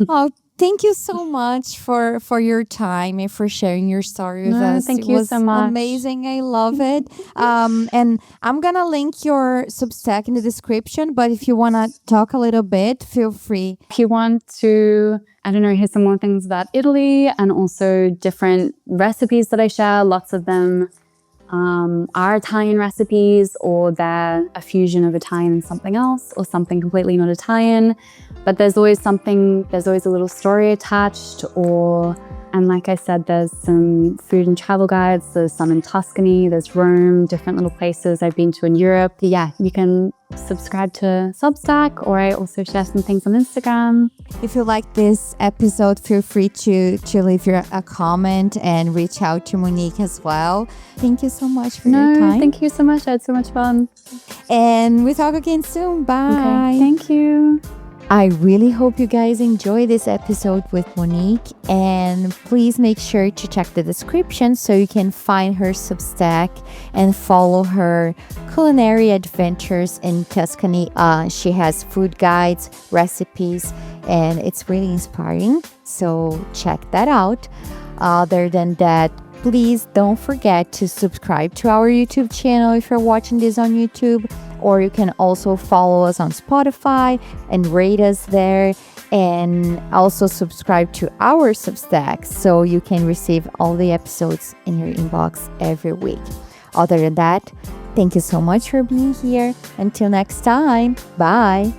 Oh, thank you so much for your time and for sharing your story with us. Thank you so much. Amazing. I love it. And I'm going to link your Substack in the description, but if you want to talk a little bit, feel free. If you want to, hear some more things about Italy and also different recipes that I share, lots of them are Italian recipes, or they're a fusion of Italian and something else, or something completely not Italian. But there's always a little story attached, and like I said, there's some food and travel guides. There's some in Tuscany, there's Rome, different little places I've been to in Europe. Yeah, you can subscribe to Substack, or I also share some things on Instagram. If you like this episode, feel free to leave a comment and reach out to Monique as well. Thank you so much for your time. Thank you so much. I had so much fun. And we'll talk again soon. Bye. Okay, thank you. I really hope you guys enjoy this episode with Monique, and please make sure to check the description so you can find her Substack and follow her culinary adventures in Tuscany. She has food guides, recipes, and it's really inspiring, so check that out. Other than that, please don't forget to subscribe to our YouTube channel if you're watching this on YouTube, or you can also follow us on Spotify and rate us there, and also subscribe to our Substack so you can receive all the episodes in your inbox every week. Other than that, Thank you so much for being here. Until next time, bye.